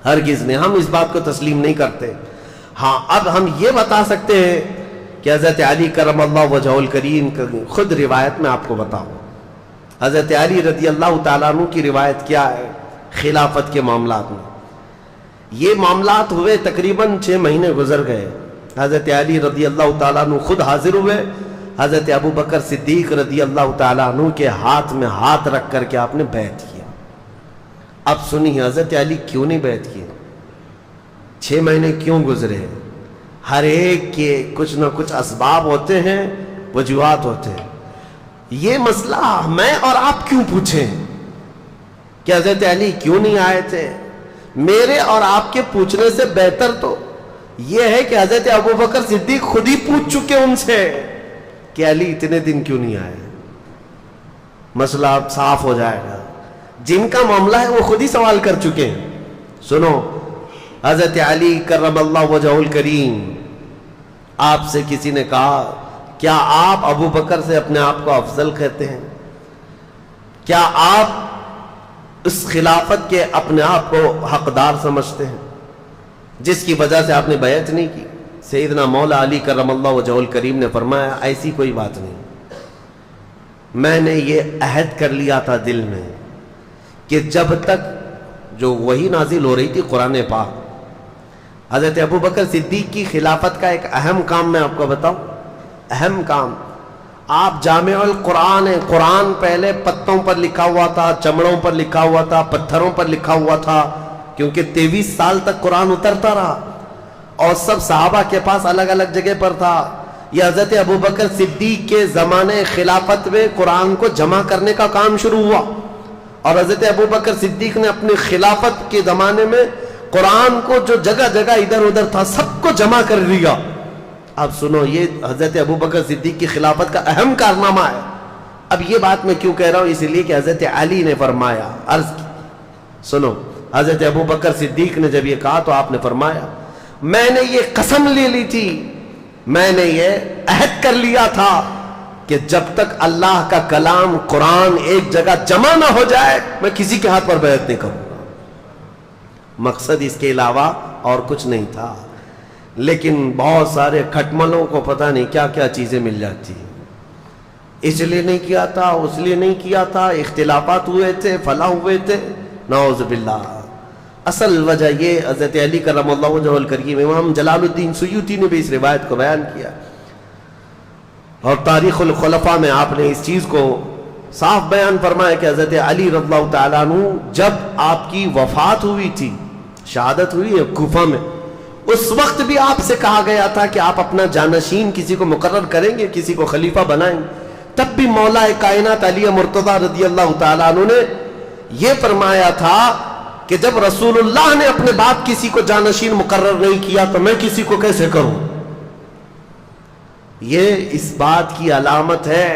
ہرگز نہیں، ہم اس بات کو تسلیم نہیں کرتے۔ ہاں اب ہم یہ بتا سکتے ہیں کہ حضرت علی کرم اللہ وجہہ الکریم خود روایت میں آپ کو بتاؤں، حضرت علی رضی اللہ تعالیٰ عنہ کی روایت کیا ہے خلافت کے معاملات میں؟ یہ معاملات ہوئے تقریباً 6 مہینے گزر گئے، حضرت علی رضی اللہ تعالیٰ عنہ خود حاضر ہوئے، حضرت ابو بکر صدیق رضی اللہ تعالیٰ عنہ کے ہاتھ میں ہاتھ رکھ کر کے آپ نے بیعت کیا۔ اب سنیے حضرت علی کیوں نہیں بیعت کیے، 6 مہینے کیوں گزرے؟ ہر ایک کے کچھ نہ کچھ اسباب ہوتے ہیں، وجوہات ہوتے ہیں۔ یہ مسئلہ میں اور آپ کیوں پوچھیں کہ حضرت علی کیوں نہیں آئے تھے؟ میرے اور آپ کے پوچھنے سے بہتر تو یہ ہے کہ حضرت ابو بکر صدیق خود ہی پوچھ چکے ان سے کہ علی اتنے دن کیوں نہیں آئے۔ مسئلہ اب صاف ہو جائے گا، جن کا معاملہ ہے وہ خود ہی سوال کر چکے ہیں۔ سنو، حضرت علی کرم اللہ وجہہ الکریم، آپ سے کسی نے کہا کیا آپ ابو بکر سے اپنے آپ کو افضل کہتے ہیں؟ کیا آپ اس خلافت کے اپنے آپ کو حقدار سمجھتے ہیں جس کی وجہ سے آپ نے بیعت نہیں کی؟ سیدنا مولا علی کرم اللہ وجہہ الکریم نے فرمایا ایسی کوئی بات نہیں، میں نے یہ عہد کر لیا تھا دل میں کہ جب تک جو وحی نازل ہو رہی تھی قرآن پاک، حضرت ابو بکر صدیق کی خلافت کا ایک اہم کام میں آپ کو بتاؤں، اہم کام، آپ جامع القرآن ہیں، قرآن پہلے پتوں پر لکھا ہوا تھا، چمڑوں پر لکھا ہوا تھا، پتھروں پر لکھا ہوا تھا، کیونکہ 23 سال تک قرآن اترتا رہا اور سب صحابہ کے پاس الگ الگ جگہ پر تھا۔ یہ حضرت ابو بکر صدیق کے زمانے خلافت میں قرآن کو جمع کرنے کا کام شروع ہوا، اور حضرت ابو بکر صدیق نے اپنی خلافت کے زمانے میں قرآن کو جو جگہ جگہ ادھر ادھر تھا سب کو جمع کر لیا۔ اب سنو، یہ حضرت ابو بکر صدیق کی خلافت کا اہم کارنامہ ہے۔ اب یہ بات میں کیوں کہہ رہا ہوں؟ اس لیے کہ حضرت علی نے فرمایا، عرض کی، سنو، حضرت ابو بکر صدیق نے جب یہ کہا تو آپ نے فرمایا میں نے یہ قسم لے لی تھی، میں نے یہ عہد کر لیا تھا کہ جب تک اللہ کا کلام قرآن ایک جگہ جمع نہ ہو جائے میں کسی کے ہاتھ پر بیعت نہیں کروں گا۔ مقصد اس کے علاوہ اور کچھ نہیں تھا، لیکن بہت سارے کھٹملوں کو پتہ نہیں کیا کیا چیزیں مل جاتی ہیں، اس لیے نہیں کیا تھا، اس لیے نہیں کیا تھا، اختلافات ہوئے تھے، فلاں ہوئے تھے، نعوذ باللہ۔ اصل وجہ یہ حضرت علی کرم اللہ وجہہ الکریم، امام جلال الدین سیوطی نے بھی اس روایت کو بیان کیا، اور تاریخ الخلفاء میں آپ نے اس چیز کو صاف بیان فرمایا کہ حضرت علی رضی اللہ تعالیٰ عنہ جب آپ کی وفات ہوئی تھی، شہادت ہوئی ہے کوفہ میں، اس وقت بھی آپ سے کہا گیا تھا کہ آپ اپنا جانشین کسی کو مقرر کریں گے، کسی کو خلیفہ بنائیں گے، تب بھی مولا کائنات علی مرتضیٰ رضی اللہ تعالیٰ عنہ نے یہ فرمایا تھا کہ جب رسول اللہ نے اپنے بعد کسی کو جانشین مقرر نہیں کیا تو میں کسی کو کیسے کروں؟ یہ اس بات کی علامت ہے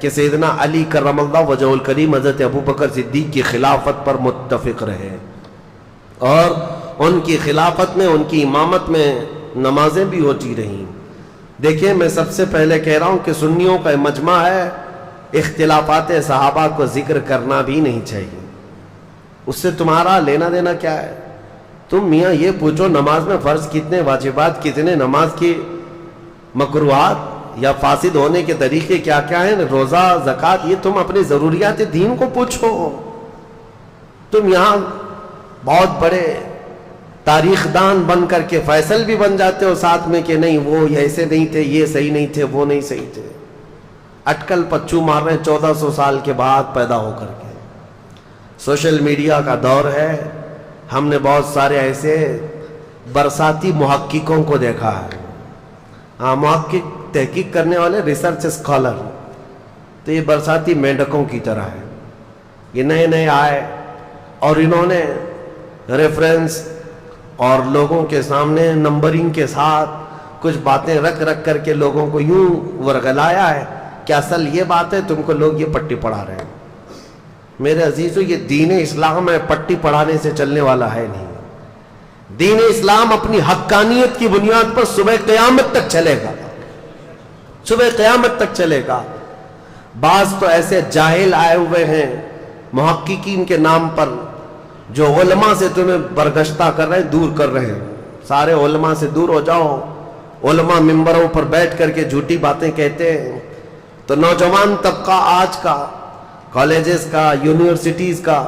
کہ سیدنا علی کرم اللہ وجہہ الکریم حضرت ابو بکر صدیق کی خلافت پر متفق رہے، اور ان کی خلافت میں، ان کی امامت میں نمازیں بھی ہوتی رہیں۔ دیکھیں، میں سب سے پہلے کہہ رہا ہوں کہ سنیوں کا مجمع ہے، اختلافات صحابہ کو ذکر کرنا بھی نہیں چاہیے، اس سے تمہارا لینا دینا کیا ہے؟ تم میاں یہ پوچھو نماز میں فرض کتنے، واجبات کتنے، نماز کی مکروہات یا فاسد ہونے کے طریقے کیا کیا ہیں، روزہ، زکوٰۃ، یہ تم اپنی ضروریات دین کو پوچھو۔ تم یہاں بہت بڑے تاریخ دان بن کر کے فیصل بھی بن جاتے ہو ساتھ میں کہ نہیں وہ ایسے نہیں تھے، یہ صحیح نہیں تھے، وہ نہیں صحیح تھے، اٹکل پچو مار رہے ہیں 1400 سال کے بعد پیدا ہو کر کے۔ سوشل میڈیا کا دور ہے، ہم نے بہت سارے ایسے برساتی محققوں کو دیکھا ہے، ہاں محقق تحقیق کرنے والے، ریسرچ اسکالر، تو یہ برساتی مینڈکوں کی طرح ہے، یہ نئے نئے آئے اور انہوں نے ریفرنس اور لوگوں کے سامنے نمبرنگ کے ساتھ کچھ باتیں رکھ رکھ کر کے لوگوں کو یوں ورگلایا ہے کہ اصل یہ بات ہے، تم کو لوگ یہ پٹی پڑھا رہے ہیں۔ میرے عزیزو، یہ دین اسلام ہے، پٹی پڑھانے سے چلنے والا ہے نہیں۔ دین اسلام اپنی حقانیت کی بنیاد پر صبح قیامت تک چلے گا، صبح قیامت تک چلے گا۔ بعض تو ایسے جاہل آئے ہوئے ہیں محققین کے نام پر جو علماء سے تمہیں برگشتہ کر رہے ہیں، دور کر رہے ہیں۔ سارے علماء سے دور ہو جاؤ، علماء ممبروں پر بیٹھ کر کے جھوٹی باتیں کہتے ہیں، تو نوجوان طبقہ آج کا کالجز کا, یونیورسٹیز کا,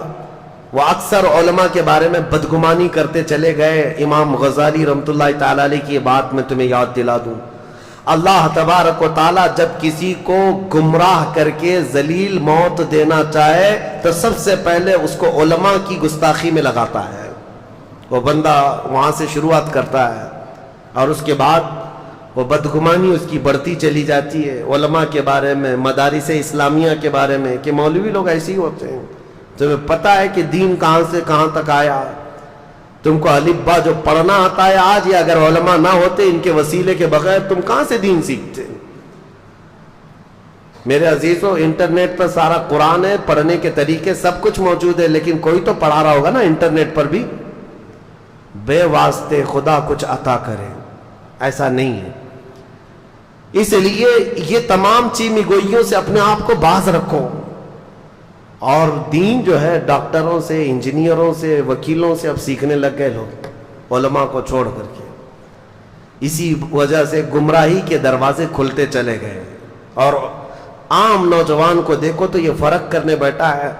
وہ اکثر علماء کے بارے میں بدگمانی کرتے چلے گئے. امام غزالی رحمۃ اللہ تعالی علیہ کی یہ بات میں تمہیں یاد دلا دوں, اللہ تبارک و تعالی جب کسی کو گمراہ کر کے ذلیل موت دینا چاہے تو سب سے پہلے اس کو علماء کی گستاخی میں لگاتا ہے. وہ بندہ وہاں سے شروعات کرتا ہے اور اس کے بعد وہ بدگمانی اس کی بڑھتی چلی جاتی ہے علماء کے بارے میں, مدارس اسلامیہ کے بارے میں, کہ مولوی لوگ ایسے ہی ہوتے ہیں. تمہیں پتہ ہے کہ دین کہاں سے کہاں تک آیا؟ تم کو الف با جو پڑھنا آتا ہے آج, یا اگر علماء نہ ہوتے ان کے وسیلے کے بغیر تم کہاں سے دین سیکھتے؟ میرے عزیزوں, انٹرنیٹ پر سارا قرآن ہے, پڑھنے کے طریقے سب کچھ موجود ہے, لیکن کوئی تو پڑھا رہا ہوگا نا انٹرنیٹ پر بھی. بے واسطے خدا کچھ عطا کرے ایسا نہیں ہے. اس لیے یہ تمام چیمی گوئیوں سے اپنے آپ کو باز رکھو. اور دین جو ہے ڈاکٹروں سے, انجینئروں سے, وکیلوں سے اب سیکھنے لگ گئے لوگ, علماء کو چھوڑ کر کے. اسی وجہ سے گمراہی کے دروازے کھلتے چلے گئے. اور عام نوجوان کو دیکھو تو یہ فرق کرنے بیٹھا ہے.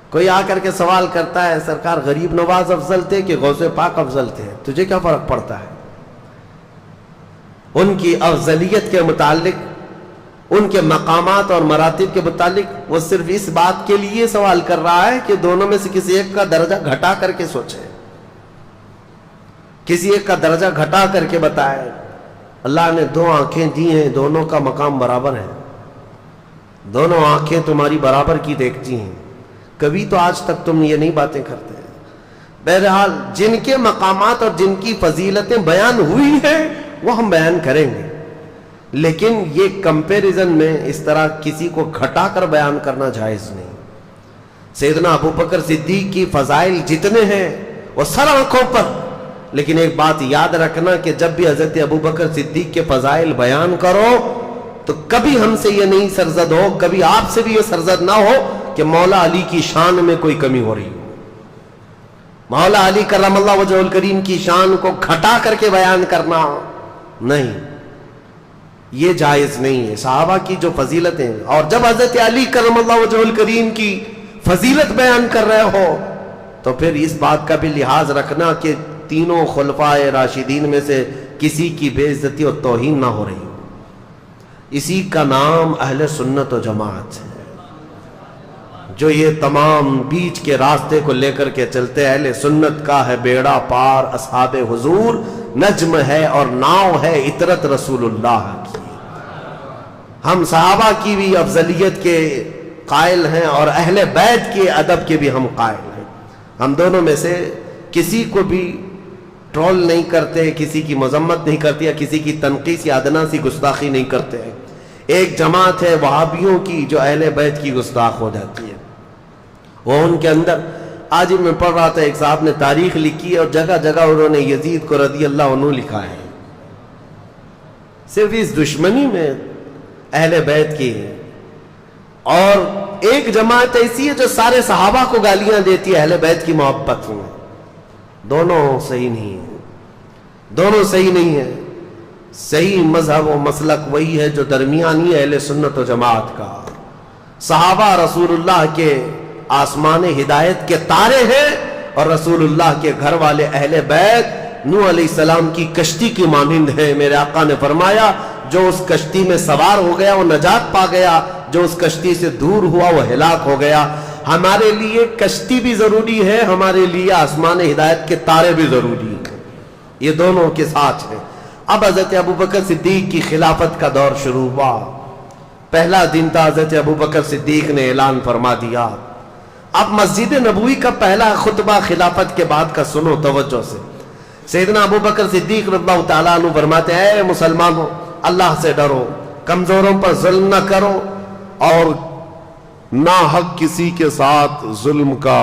کوئی آ کر کے سوال کرتا ہے, سرکار غریب نواز افضل تھے کہ غوث پاک افضل تھے؟ تجھے کیا فرق پڑتا ہے؟ ان کی افضلیت کے متعلق, ان کے مقامات اور مراتب کے متعلق وہ صرف اس بات کے لیے سوال کر رہا ہے کہ دونوں میں سے کسی ایک کا درجہ گھٹا کر کے سوچے, کسی ایک کا درجہ گھٹا کر کے بتائے. اللہ نے دو آنکھیں دی ہیں, دونوں کا مقام برابر ہے, دونوں آنکھیں تمہاری برابر کی دیکھتی ہیں. کبھی تو آج تک تم یہ نہیں باتیں کرتے. بہرحال جن کے مقامات اور جن کی فضیلتیں بیان ہوئی ہیں وہ ہم بیان کریں گے, لیکن یہ کمپیریزن میں اس طرح کسی کو گھٹا کر بیان کرنا جائز نہیں. سیدنا ابوبکر صدیق کی فضائل جتنے ہیں وہ سر آنکھوں پر, لیکن ایک بات یاد رکھنا کہ جب بھی حضرت ابوبکر صدیق کے فضائل بیان کرو تو کبھی ہم سے یہ نہیں سرزد ہو, کبھی آپ سے بھی یہ سرزد نہ ہو کہ مولا علی کی شان میں کوئی کمی ہو رہی ہو. مولا علی کرم اللہ وجہ الکریم کی شان کو گھٹا کر کے بیان کرنا نہیں, یہ جائز نہیں ہے. صحابہ کی جو فضیلتیں, اور جب حضرت علی کرم اللہ وجہ الکریم کی فضیلت بیان کر رہے ہو تو پھر اس بات کا بھی لحاظ رکھنا کہ تینوں خلفائے راشدین میں سے کسی کی بے عزتی اور توہین نہ ہو رہی ہو. اسی کا نام اہل سنت و جماعت ہے, جو یہ تمام بیچ کے راستے کو لے کر کے چلتے. اہل سنت کا ہے بیڑا پار اصحاب حضور, نجم ہے اور ناؤ ہے عطرت رسول اللہ کی. ہم صحابہ کی بھی افضلیت کے قائل ہیں اور اہل بیت کے ادب کے بھی ہم قائل ہیں. ہم دونوں میں سے کسی کو بھی ٹرول نہیں کرتے, کسی کی مذمت نہیں کرتے, یا کسی کی تنقیص یا ادنا سی گستاخی نہیں کرتے. ایک جماعت ہے وہابیوں کی جو اہل بیت کی گستاخ ہو جاتی ہے. وہ ان کے اندر, آج ہی میں پڑھ رہا تھا, ایک صاحب نے تاریخ لکھی ہے اور جگہ جگہ انہوں نے یزید کو رضی اللہ عنہ لکھا ہے. صرف اس دشمنی میں اہل بیت کی ہے. اور ایک جماعت ایسی ہے جو سارے صحابہ کو گالیاں دیتی ہے اہل بیت کی محبت میں. دونوں صحیح نہیں ہے, دونوں صحیح نہیں ہے. صحیح مذہب و مسلک وہی ہے جو درمیانی اہل سنت و جماعت کا. صحابہ رسول اللہ کے آسمان ہدایت کے تارے ہیں, اور رسول اللہ کے گھر والے اہل بیت نوح علیہ السلام کی کشتی کی مانند ہے. میرے آقا نے فرمایا جو اس کشتی میں سوار ہو گیا وہ نجات پا گیا, جو اس کشتی سے دور ہوا وہ ہلاک ہو گیا. ہمارے لیے کشتی بھی ضروری ہے, ہمارے لیے آسمان ہدایت کے تارے بھی ضروری ہیں. یہ دونوں کے ساتھ ہیں. اب حضرت ابوبکر صدیق کی خلافت کا دور شروع ہوا. پہلا دن تھا, حضرت ابوبکر صدیق نے اعلان فرما دیا. اب مسجد نبوی کا پہلا خطبہ خلافت کے بعد کا سنو توجہ سے. سیدنا ابوبکر صدیق رضی اللہ تعالیٰ عنہ فرماتے ہیں, اے مسلمانوں اللہ سے ڈرو, کمزوروں پر ظلم نہ کرو, اور نہ حق کسی کے ساتھ ظلم کا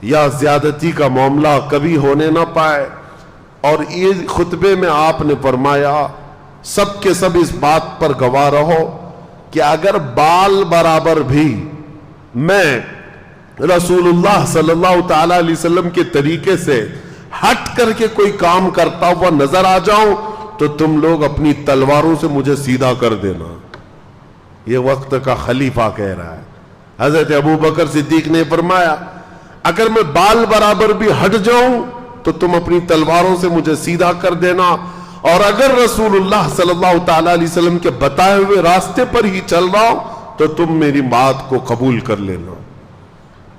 یا زیادتی کا معاملہ کبھی ہونے نہ پائے. اور یہ خطبے میں آپ نے فرمایا سب کے سب اس بات پر گواہ رہو کہ اگر بال برابر بھی میں رسول اللہ صلی اللہ تعالی علیہ وسلم کے طریقے سے ہٹ کر کے کوئی کام کرتا ہوا نظر آ جاؤں تو تم لوگ اپنی تلواروں سے مجھے سیدھا کر دینا. یہ وقت کا خلیفہ کہہ رہا ہے. حضرت ابو بکر صدیق نے فرمایا اگر میں بال برابر بھی ہٹ جاؤں تو تم اپنی تلواروں سے مجھے سیدھا کر دینا، اور اگر رسول اللہ صلی اللہ تعالی علیہ وسلم کے بتائے ہوئے راستے پر ہی چل رہا ہوں تو تم میری بات کو قبول کر لینا.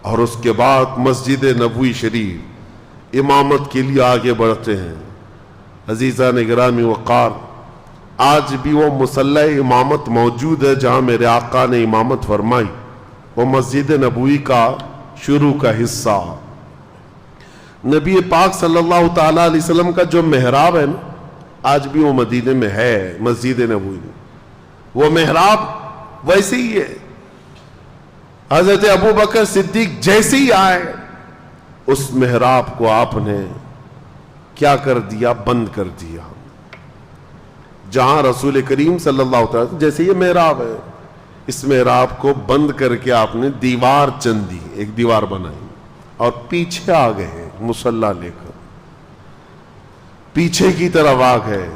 اور اس کے بعد مسجد نبوی شریف امامت کے لیے آگے بڑھتے ہیں. عزیزان گرامی وقار، آج بھی وہ مصلی امامت موجود ہے جہاں میرے آقا نے امامت فرمائی. وہ مسجد نبوی کا شروع کا حصہ. نبی پاک صلی اللہ تعالی علیہ وسلم کا جو محراب ہے نا، آج بھی وہ مدینے میں ہے. مسجد نبوی میں وہ محراب ویسے ہی ہے. حضرت ابو بکر صدیق جیسے ہی آئے اس محراب کو آپ نے کیا کر دیا؟ بند کر دیا. جہاں رسول کریم صلی اللہ علیہ وسلم، جیسے یہ محراب ہے، اس محراب کو بند کر کے آپ نے دیوار چن دی، ایک دیوار بنائی اور پیچھے آ گئے مصلی لے کر. پیچھے کی طرف آ گئے.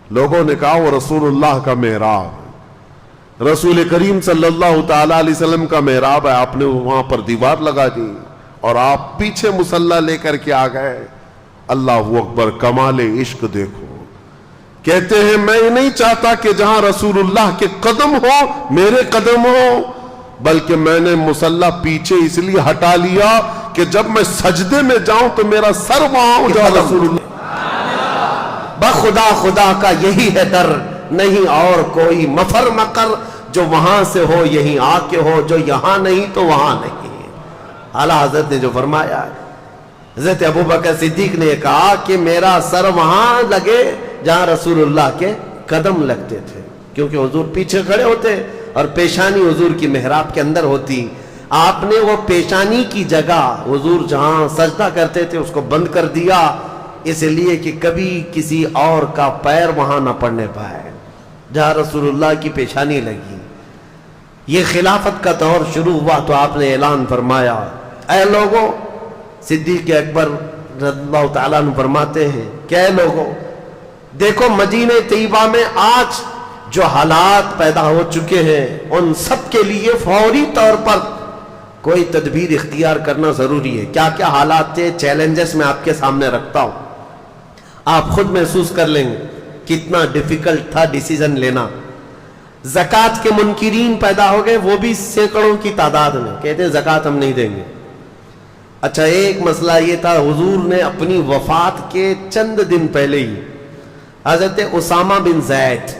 لوگوں نے کہا وہ رسول اللہ کا محراب ہے، رسول کریم صلی اللہ تعالی علیہ وسلم کا محراب ہے. آپ نے وہاں پر دیوار لگا دی اور آپ پیچھے مصلی لے کر کے آ گئے. اللہ اکبر، کمال عشق دیکھو. کہتے ہیں میں یہ نہیں چاہتا کہ جہاں رسول اللہ کے قدم ہو میرے قدم ہو، بلکہ میں نے مصلی پیچھے اس لیے ہٹا لیا کہ جب میں سجدے میں جاؤں تو میرا سر وہاں ہو جہاں رسول اللہ. بخدا خدا کا یہی ہے در، نہیں اور کوئی مفر مکر، جو وہاں سے ہو یہیں آ کے ہو، جو یہاں نہیں تو وہاں نہیں. اعلیٰ حضرت نے جو فرمایا ہے، حضرت ابو بکر صدیق نے کہا کہ میرا سر وہاں لگے جہاں رسول اللہ کے قدم لگتے تھے، کیونکہ حضور پیچھے کھڑے ہوتے اور پیشانی حضور کی محراب کے اندر ہوتی. آپ نے وہ پیشانی کی جگہ حضور جہاں سجدہ کرتے تھے اس کو بند کر دیا، اس لیے کہ کبھی کسی اور کا پیر وہاں نہ پڑنے پائے جہاں رسول اللہ کی پیشانی لگی. یہ خلافت کا دور شروع ہوا تو آپ نے اعلان فرمایا، اے لوگوں، صدیق اکبر رضی اللہ تعالیٰ عنہ فرماتے ہیں کہ اے لوگوں، دیکھو مدینہ طیبہ میں آج جو حالات پیدا ہو چکے ہیں ان سب کے لیے فوری طور پر کوئی تدبیر اختیار کرنا ضروری ہے. کیا کیا حالات تھے، چیلنجز میں آپ کے سامنے رکھتا ہوں، آپ خود محسوس کر لیں گے کتنا ڈیفیکلٹ تھا ڈیسیزن لینا. زکوٰۃ کے منکرین پیدا ہو گئے، وہ بھی سینکڑوں کی تعداد میں، کہتے ہیں زکوٰۃ ہم نہیں دیں گے. اچھا، ایک مسئلہ یہ تھا، حضور نے اپنی وفات کے چند دن پہلے ہی حضرت اسامہ بن زید،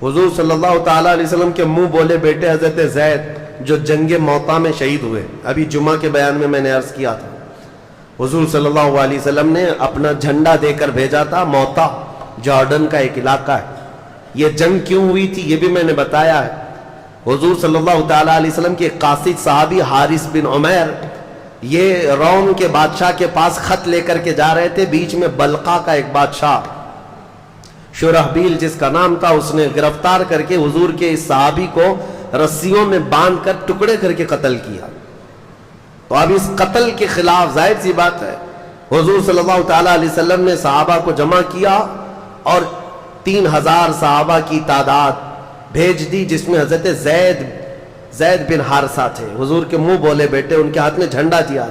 حضور صلی اللہ تعالیٰ علیہ وسلم کے منہ بولے بیٹے حضرت زید جو جنگ موطا میں شہید ہوئے، ابھی جمعہ کے بیان میں نے عرض کیا تھا، حضور صلی اللہ علیہ وسلم نے اپنا جھنڈا دے کر بھیجا تھا. موطا جارڈن کا ایک علاقہ ہے. یہ جنگ کیوں ہوئی تھی یہ بھی میں نے بتایا ہے. حضور صلی اللہ تعالیٰ علیہ وسلم کے قاصد صحابی حارث بن عمیر، یہ روم کے بادشاہ کے پاس خط لے کر کے جا رہے تھے. بیچ میں بلقا کا ایک بادشاہ شرحبیل جس کا نام تھا، اس نے گرفتار کر کے حضور کے اس صحابی کو رسیوں میں باندھ کر ٹکڑے کر کے قتل کیا. تو اب اس قتل کے خلاف ظاہر سی بات ہے حضور صلی اللہ تعالیٰ علیہ وسلم نے صحابہ کو جمع کیا اور 3000 صحابہ کی تعداد بھیج دی، جس میں حضرت زید بن حارثہ تھے، حضور کے منہ بولے بیٹے. ان کے ہاتھ میں جھنڈا دیا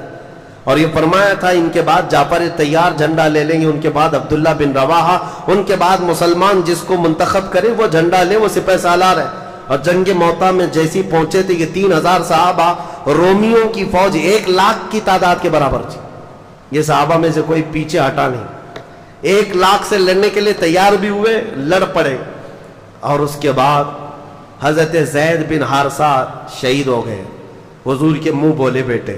اور یہ فرمایا تھا ان کے بعد جعفر طیار جھنڈا لے لیں گے، ان کے بعد عبداللہ بن رواحہ، ان کے بعد مسلمان جس کو منتخب کرے وہ جھنڈا لے، وہ سپہ سالار ہے. اور جنگ موطا میں جیسی پہنچے تھے یہ 3000 صحابہ، رومیوں کی فوج 1 لاکھ کی تعداد کے برابر تھی. یہ صحابہ میں سے کوئی پیچھے ہٹا نہیں، 1 لاکھ سے لڑنے کے لیے تیار بھی ہوئے، لڑ پڑے. اور اس کے بعد حضرت زید بن حارثہ شہید ہو گئے، حضور کے منہ بولے بیٹے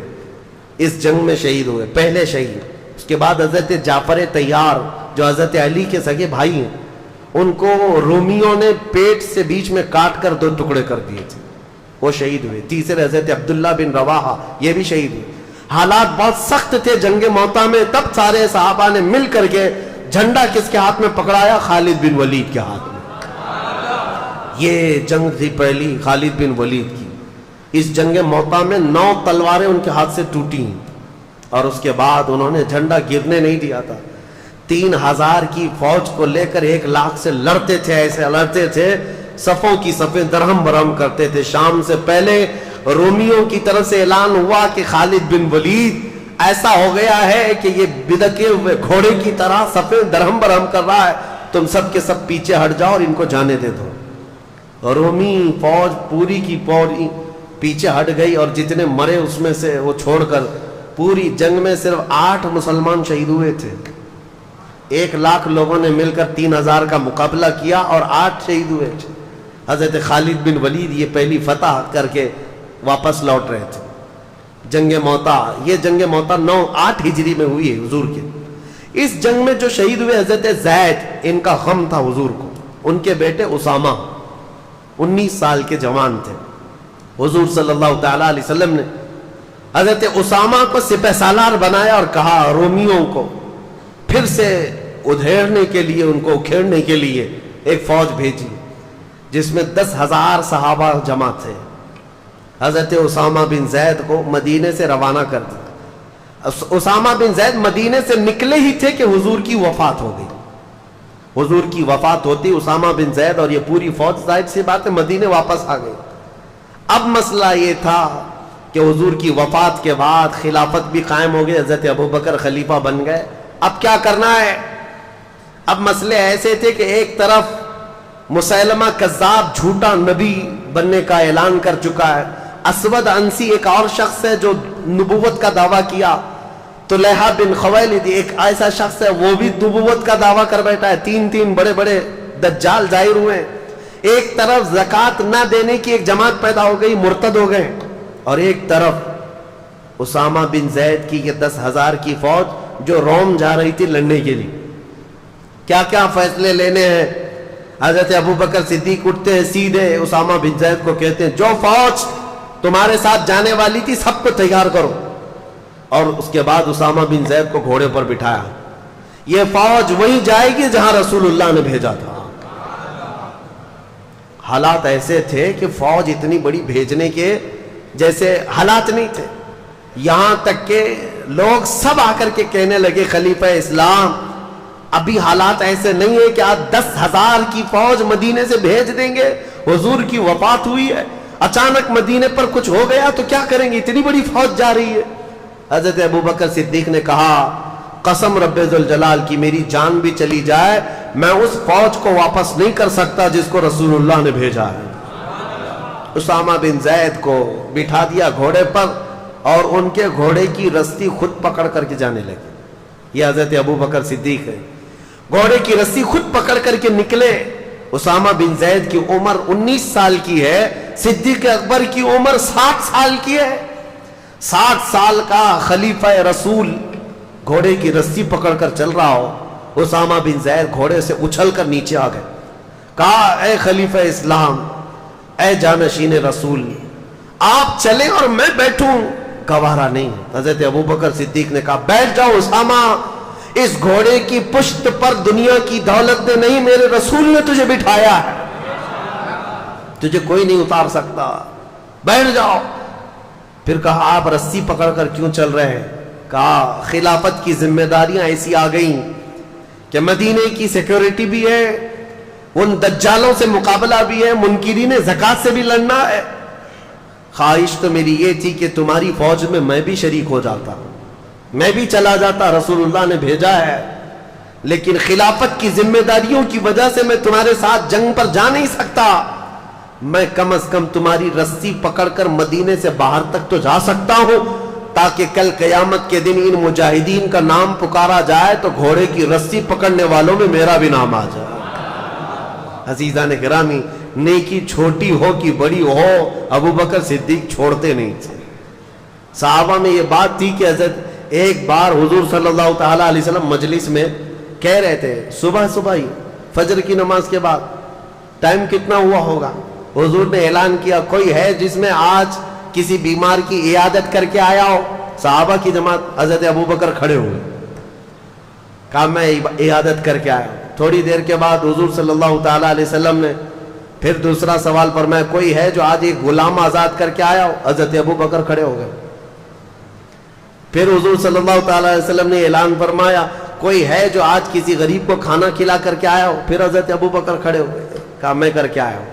اس جنگ میں شہید ہوئے، پہلے شہید. اس کے بعد حضرت جعفر طیار جو حضرت علی کے سگے بھائی ہیں، ان کو رومیوں نے پیٹ سے بیچ میں کاٹ کر 2 ٹکڑے کر دیے تھے، وہ شہید ہوئے. تیسرے حضرت عبداللہ بن رواحہ، یہ بھی شہید ہوئے. حالات بہت سخت تھے جنگ موطا میں. تب سارے صحابہ نے مل کر کے جھنڈا کس کے ہاتھ میں پکڑایا؟ خالد بن ولید کے ہاتھ میں. یہ جنگ تھی پہلی خالد بن ولید کی. اس جنگ موطا میں 9 تلواریں ان کے ہاتھ سے ٹوٹی اور اس کے بعد انہوں نے جھنڈا گرنے نہیں دیا تھا. 3000 کی فوج کو لے کر 1 لاکھ سے لڑتے تھے، ایسے لڑتے تھے صفوں کی صفیں درہم برہم کرتے تھے. شام سے پہلے رومیوں کی طرف سے اعلان ہوا کہ خالد بن ولید ایسا ہو گیا ہے کہ یہ بدکے ہوئے گھوڑے کی طرح صفیں درہم برہم کر رہا ہے, تم سب کے سب پیچھے ہٹ جاؤ اور ان کو جانے دے دو. رومی فوج پوری کی پوری پیچھے ہٹ گئی, اور جتنے مرے اس میں سے وہ چھوڑ کر پوری جنگ میں صرف 8 مسلمان شہید ہوئے تھے. 1,00,000 لوگوں نے مل کر 3,000 کا مقابلہ کیا اور 8 شہید ہوئے تھے. حضرت خالد بن ولید یہ پہلی فتح کر کے واپس لوٹ رہے تھے. جنگ موتا, یہ جنگ موتا 9-8 ہجری میں ہوئی ہے حضور کے. اس جنگ میں جو شہید ہوئے حضرت زید, ان کا غم تھا حضور کو. ان کے بیٹے اسامہ 19 سال کے جوان تھے. حضور صلی اللہ تعالی علیہ وسلم نے حضرت اسامہ کو سپہ سالار بنایا اور کہا رومیوں کو پھر سے ادھیڑنے کے لیے, ان کو اکھیڑنے کے لیے ایک فوج بھیجی جس میں 10,000 صحابہ جمع تھے. حضرت اسامہ بن زید کو مدینے سے روانہ کر دیا. اسامہ بن زید مدینے سے نکلے ہی تھے کہ حضور کی وفات ہو گئی. حضور کی وفات ہوتی اسامہ بن زید اور یہ پوری فوج ظاہر سی بات ہے مدینے واپس آ گئی. اب مسئلہ یہ تھا کہ حضور کی وفات کے بعد خلافت بھی قائم ہو گئی, حضرت ابوبکر خلیفہ بن گئے. اب کیا کرنا ہے؟ اب مسئلے ایسے تھے کہ ایک طرف مسیلمہ کذاب جھوٹا نبی بننے کا اعلان کر چکا ہے. اسود انسی ایک اور شخص ہے جو نبوت کا دعویٰ کیا. طلحہ بن خویلد ایک ایسا شخص ہے وہ بھی نبوت کا دعویٰ کر بیٹھا ہے. 3 بڑے بڑے دجال ظاہر ہوئے. ایک طرف زکوٰۃ نہ دینے کی ایک جماعت پیدا ہو گئی, مرتد ہو گئے, اور ایک طرف اسامہ بن زید کی یہ 10,000 کی فوج جو روم جا رہی تھی لڑنے کے لیے. کیا کیا فیصلے لینے ہیں؟ حضرت ابوبکر صدیق اٹھتے ہیں سیدھے اسامہ بن زید کو کہتے ہیں جو فوج تمہارے ساتھ جانے والی تھی سب کو تیار کرو. اور اس کے بعد اسامہ بن زید کو گھوڑے پر بٹھایا. یہ فوج وہیں جائے گی جہاں رسول اللہ نے بھیجا تھا. حالات ایسے تھے کہ فوج اتنی بڑی بھیجنے کے جیسے حالات نہیں تھے. یہاں تک کہ لوگ سب آ کر کے کہنے لگے خلیفہ اسلام ابھی حالات ایسے نہیں ہے کہ آپ 10,000 کی فوج مدینے سے بھیج دیں گے, حضور کی وفات ہوئی ہے, اچانک مدینے پر کچھ ہو گیا تو کیا کریں گے, اتنی بڑی فوج جا رہی ہے. حضرت ابوبکر صدیق نے کہا قسم رب ذوالجلال کی میری جان بھی چلی جائے میں اس فوج کو واپس نہیں کر سکتا جس کو رسول اللہ نے بھیجا ہے. اسامہ بن زید کو بٹھا دیا گھوڑے پر اور ان کے گھوڑے کی رسی خود پکڑ کر کے جانے لگے. یہ حضرت ابوبکر صدیق ہے, گھوڑے کی رسی خود پکڑ کر کے نکلے. اسامہ بن زید کی عمر 19 سال کی ہے, صدیق اکبر کی عمر 60 سال کی ہے. 60 سال کا خلیفہ رسول گھوڑے کی رسی پکڑ کر چل رہا ہو. اسامہ بن زید گھوڑے سے اچھل کر نیچے آ گئے. کہا اے خلیفہ اسلام, اے جانشین رسول, آپ چلیں اور میں بیٹھوں. گوارا نہیں. حضرت ابوبکر صدیق نے کہا بیٹھ جاؤ اسامہ, اس گھوڑے کی پشت پر دنیا کی دولت نے نہیں میرے رسول نے تجھے بٹھایا ہے, تجھے کوئی نہیں اتار سکتا, بیٹھ جاؤ. پھر کہا آپ رسی پکڑ کر کیوں چل رہے ہیں؟ کہا خلافت کی ذمہ داریاں ایسی آ گئیں کہ مدینے کی سیکیورٹی بھی ہے, ان دجالوں سے مقابلہ بھی ہے, منکرین زکوٰۃ سے بھی لڑنا ہے. خواہش تو میری یہ تھی کہ تمہاری فوج میں بھی شریک ہو جاتا, میں بھی چلا جاتا, رسول اللہ نے بھیجا ہے, لیکن خلافت کی ذمہ داریوں کی وجہ سے میں تمہارے ساتھ جنگ پر جا نہیں سکتا. میں کم از کم تمہاری رسی پکڑ کر مدینے سے باہر تک تو جا سکتا ہوں تاکہ کل قیامت کے دن ان مجاہدین کا نام پکارا جائے تو گھوڑے کی رسی پکڑنے والوں میں میرا بھی نام آ جائے. عزیزان گرامی, نیکی چھوٹی ہو کہ بڑی ہو ابوبکر صدیق چھوڑتے نہیں تھے. صحابہ میں یہ بات تھی کہ حضرت ایک بار حضور صلی اللہ تعالی علیہ وسلم مجلس میں کہہ رہے تھے صبح ہی فجر کی نماز کے بعد ٹائم کتنا ہوا ہوگا, حضور نے اعلان کیا کوئی ہے جس میں آج کسی بیمار کی عیادت کر کے آیا ہو. صحابہ کی جماعت حضرت ابوبکر کھڑے ہوئے, کہا میں عیادت کر کے آیا ہوں. تھوڑی دیر کے بعد حضور صلی اللہ تعالی علیہ وسلم نے پھر دوسرا سوال فرمایا کوئی ہے جو آج ایک غلام آزاد کر کے آیا ہو؟ حضرت ابوبکر کھڑے ہو گئے. پھر حضور صلی اللہ تعالی علیہ وسلم نے اعلان فرمایا کوئی ہے جو آج کسی غریب کو کھانا کھلا کر کے آیا ہو؟ پھر حضرت ابوبکر کھڑے ہو گئے, کہا میں کر کے آیا ہوں.